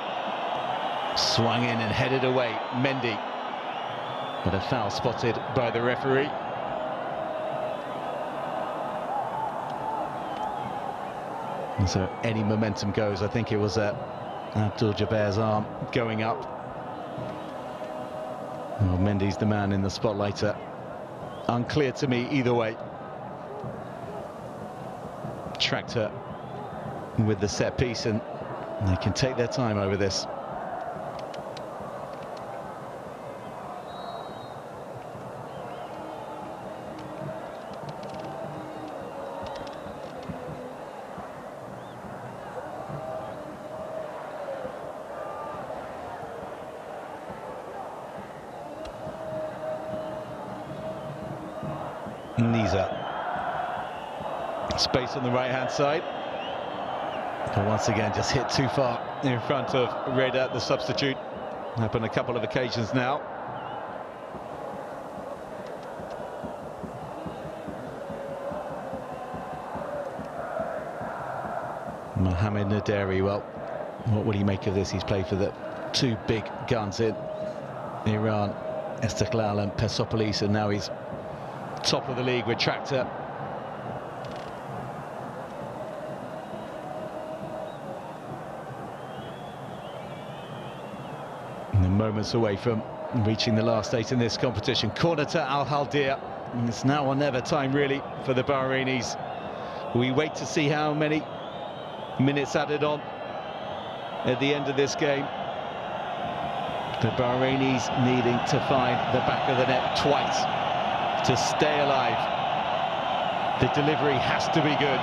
Swung in and headed away, Mendy. But a foul spotted by the referee. And so any momentum goes. I think it was Abdul Jabbar's arm going up. Well, Mendy's the man in the spotlight. Unclear to me either way. Tractor with the set piece, and they can take their time over this. Niza. Space on the right-hand side. But once again, just hit too far in front of Reda, the substitute. Happened a couple of occasions now. Mohamed Naderi, well, what would he make of this? He's played for the two big guns in Iran, Istiklal and Persepolis, and now he's top of the league with Tractor. And moments away from reaching the last eight in this competition. Corner to Khaldiya. And it's now or never time, really, for the Bahrainis. We wait to see how many minutes added on at the end of this game. The Bahrainis needing to find the back of the net twice to stay alive. The delivery has to be good.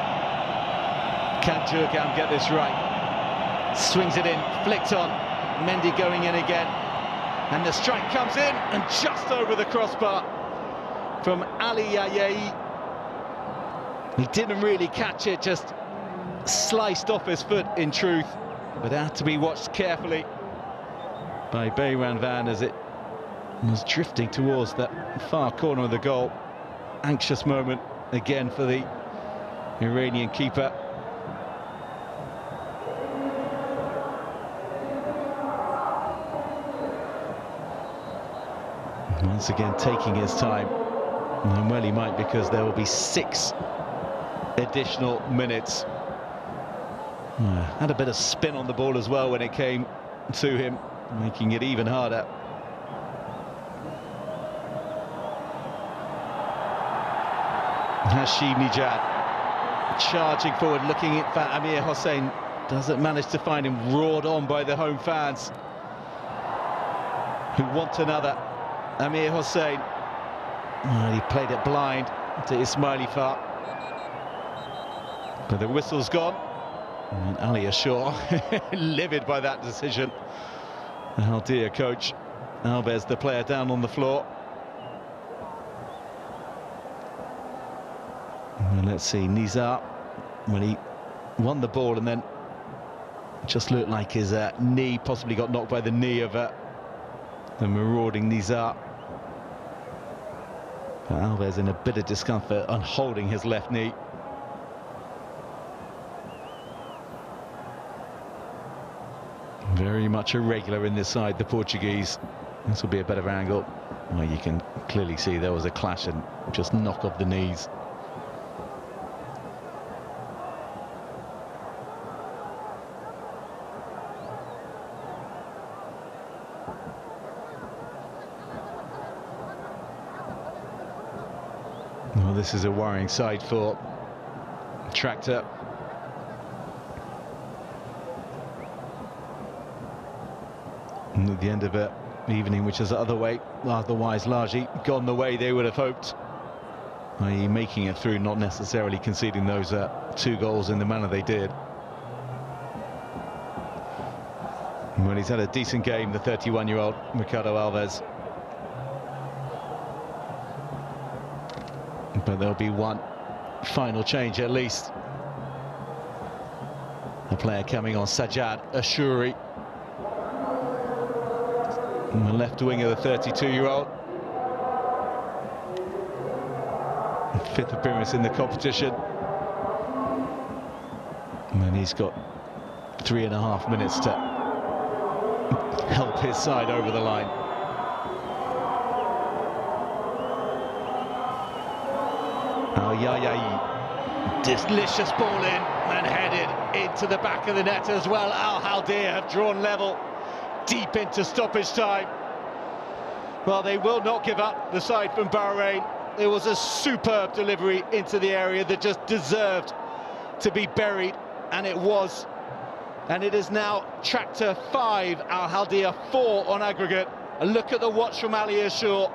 Can Jurgam get this right? Swings it in, flicked on. Mendy going in again. And the strike comes in, and just over the crossbar from Ali Yayei. He didn't really catch it, just sliced off his foot in truth, but had to be watched carefully by Bayran Van as it was drifting towards that far corner of the goal. Anxious moment again for the Iranian keeper. Once again taking his time, and well he might, because there will be 6 additional minutes. Had a bit of spin on the ball as well when it came to him, making it even harder. Hashim Nijad charging forward, looking at Amir Hossein, doesn't manage to find him, roared on by the home fans who want another. Amir Hossein, he played it blind to Ismaili Far, but the whistle's gone. And Ali Ashur, livid by that decision. The Khaldiya coach, Alves, the player, down on the floor. And let's see, Nizar, when he won the ball and then just looked like his knee possibly got knocked by the knee of the marauding Nizar. But Alves in a bit of discomfort on holding his left knee. Very much a regular in this side, the Portuguese. This will be a better angle. Well, you can clearly see there was a clash and just knock off the knees. Well, this is a worrying side for Tractor. And at the end of an evening which is otherwise largely gone the way they would have hoped, i.e. making it through, not necessarily conceding those 2 goals in the manner they did. Well, he's had a decent game, the 31-year-old Ricardo Alves. But there'll be one final change at least. A player coming on, Sajjad Ashuri, the left wing of the 32-year-old. 5th appearance in the competition. And he's got 3.5 minutes to help his side over the line. Al-Yayai, delicious ball in and headed into the back of the net as well. Al-Khaldiya have drawn level deep into stoppage time. Well, they will not give up, the side from Bahrain. It was a superb delivery into the area that just deserved to be buried, and it was. And it is now Tractor 5, Al-Khaldiya 4 on aggregate. A look at the watch from Ali Ashur.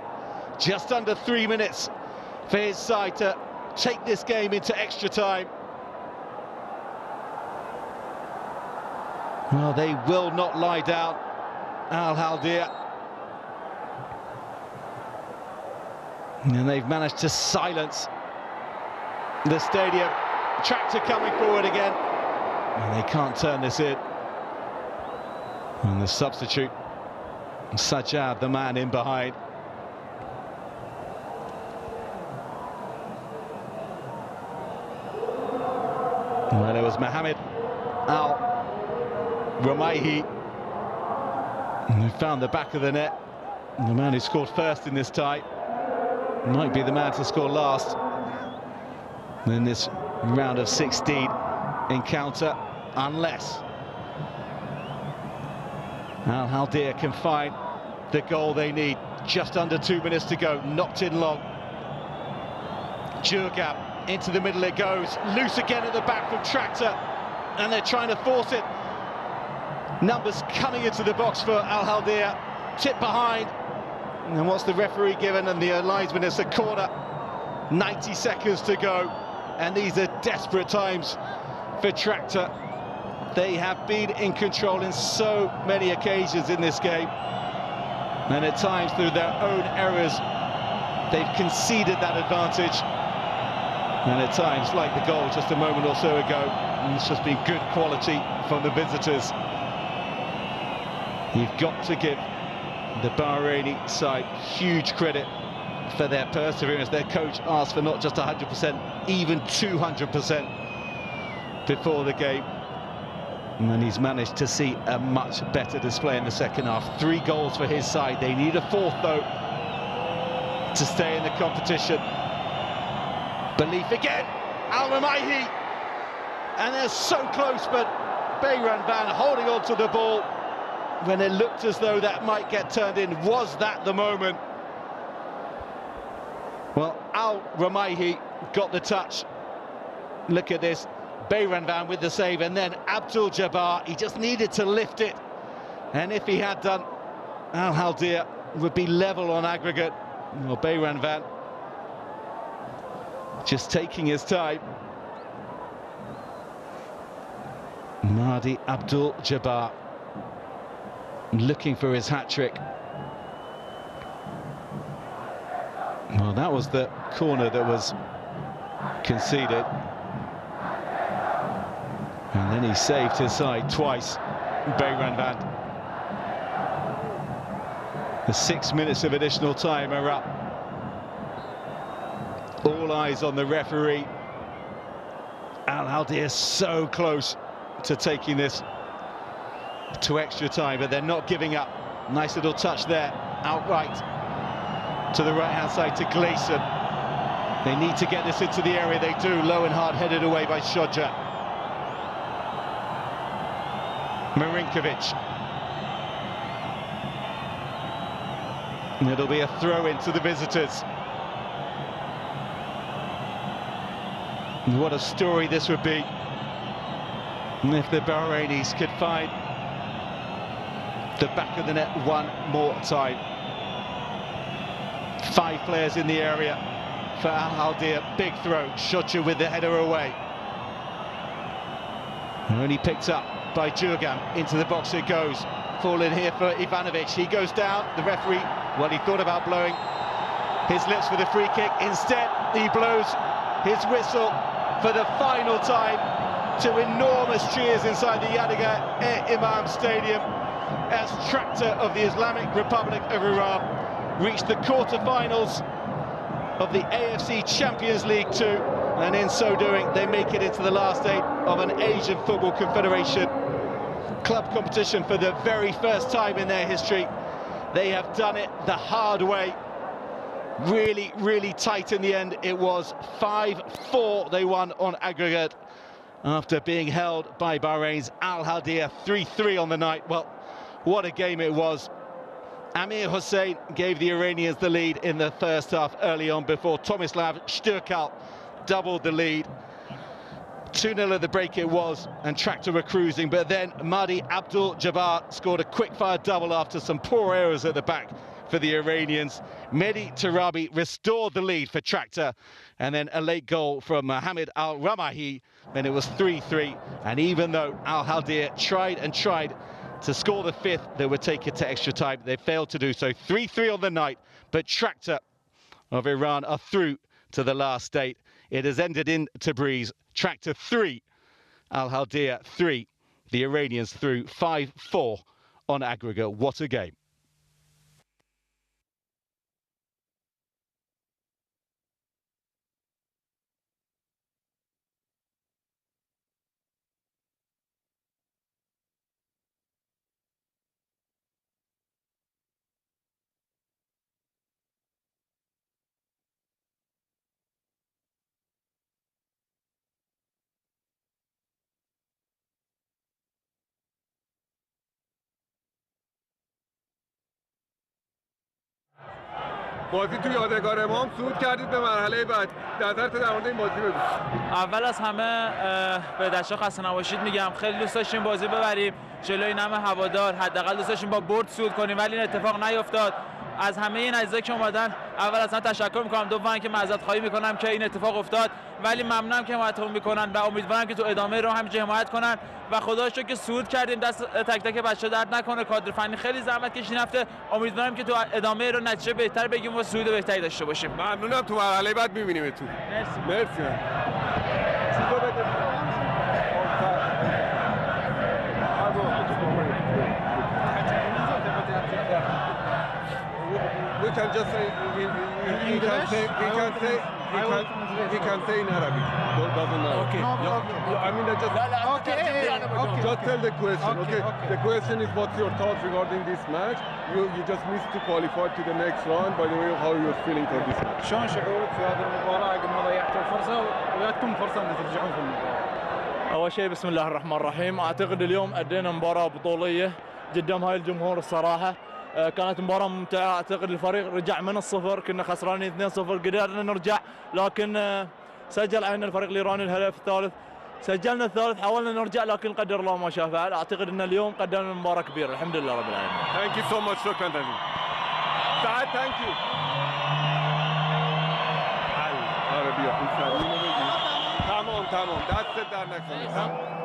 Just under 3 minutes for his side to take this game into extra time. Well, they will not lie down, Al-Khaldiya. And they've managed to silence the stadium. Tractor coming forward again. And they can't turn this in. And the substitute, Sajjad, the man in behind. Well, it was Mohamed Al-Ramaihi who found the back of the net. And the man who scored first in this tie might be the man to score last in this round of 16 encounter, unless Al-Khaldiya can find the goal they need. Just under 2 minutes to go, knocked in long. Jurgam, into the middle it goes, loose again at the back from Tractor, and they're trying to force it. Numbers coming into the box for Khaldiya, tip behind, and what's the referee given? And the linesman is a corner. 90 seconds to go, and these are desperate times for Tractor. They have been in control in so many occasions in this game, and at times through their own errors they've conceded that advantage, and at times, like the goal just a moment or so ago, it's just been good quality from the visitors. You've got to give the Bahraini side huge credit for their perseverance. Their coach asked for not just 100%, even 200% before the game. And then he's managed to see a much better display in the second half. 3 goals for his side. They need a 4th, though, to stay in the competition. Belief again. Al-Ramaihi. And they're so close, but Bayran Van holding on to the ball when it looked as though that might get turned in. Was that the moment? Well, Al-Ramaihi got the touch. Look at this. Bayran Van with the save, and then Abdul Jabbar, he just needed to lift it. And if he had done, Khaldiya would be level on aggregate. Well, Bayran Van just taking his time. Mahdi Abdul Jabbar looking for his hat-trick. Well, that was the corner that was conceded. And then he saved his side twice, Bayran Van. The 6 minutes of additional time are up. All eyes on the referee. Khaldiya so close to taking this to extra time, but they're not giving up. Nice little touch there, outright to the right-hand side to Gleeson. They need to get this into the area. They do. Low and hard headed away by Shodja. Marinkovic. And it'll be a throw in to the visitors. And what a story this would be if the Bahrainis could find the back of the net one more time. 5 players in the area for Khaldiya. Big throw. Shodja with the header away. And only picked up by Jurgam. Into the box it goes. Fall in here for Ivanovic. He goes down. The referee, well, he thought about blowing his lips for the free kick. Instead, he blows his whistle for the final time to enormous cheers inside the Yadigar Imam Stadium as Tractor of the Islamic Republic of Iran reached the quarter-finals of the AFC Champions League Two, and in so doing they make it into the last 8 of an Asian Football Confederation club competition for the very first time in their history. They have done it the hard way. Really, really tight in the end. It was 5-4 they won on aggregate after being held by Bahrain's Khaldiya 3-3 on the night. Well, what a game it was. Amir Hussein gave the Iranians the lead in the first half early on before Tomislav Sturkal doubled the lead. 2-0 at the break it was, and Tractor were cruising, but then Mahdi Abdul Jabbar scored a quick-fire double after some poor errors at the back for the Iranians. Mehdi Tarabi restored the lead for Tractor, and then a late goal from Mohammed Al-Ramaihi, and it was 3-3. And even though Khaldiya tried and tried to score the 5th, they would take it to extra time. They failed to do so. 3-3 on the night, but Tractor of Iran are through to the last 8. It has ended in Tabriz. Tractor 3, Khaldiya 3. The Iranians through 5-4 on aggregate. What a game. بازی تو یادگار ما هم صعود کردید به مرحله بعد. نظرت در مورد این بازی بگو. اول از همه به دشا خسته نباشید میگم. خیلی دوست داشتیم بازی ببریم جلوی نم هوادار، حداقل دوست داشتیم با برد صعود کنیم ولی این اتفاق نیفتاد. از همه این عزیزا که اومدن اول از همه تشکر میکنم، دوم که معذرت خواهی میکنم که این اتفاق افتاد، ولی ممنونم که حمایتمون میکنن و امیدوارم که تو ادامه رو همینجوری حمایت کنن و خدا رو شکر که صعود کردیم. دست تک تک بچه‌ها درد نکنه، کادر فنی خیلی زحمت کشید رفته. امیدوارم که تو ادامه رو نتیجه بهتر بگیریم و صعود بهتری داشته باشیم. ممنونم، تو مرحله بعد می‌بینیمتون. مرسی. We can just say he can say in Arabic. Doesn't matter. Okay. I mean just just tell the question. Okay. The question is what's your thoughts regarding this match? You just missed to qualify to the next round. By the way, how you're feeling for this match? شلون شعورك في هذه المباراة قد ما ضيعتوا الفرصة وجاتكم فرصة ان ترجعون في المباراة؟ أول شيء بسم الله الرحمن الرحيم. أعتقد اليوم أدينا مباراة بطولية قدام هاي الجمهور الصراحة. كانت مباراة ممتعة. أعتقد الفريق رجع من الصفر، كنا خسرانين 2-0 قدرنا نرجع، لكن سجل علينا الفريق الإيراني الهدف الثالث، سجلنا الثالث، حاولنا نرجع لكن قدر الله ما شاء فعل. أعتقد أن اليوم قدمنا مباراة كبيرة الحمد لله رب العالمين. Thank you so much. شكرا جزيلا. سعد thank you. عربية تمام. دست در نکنید.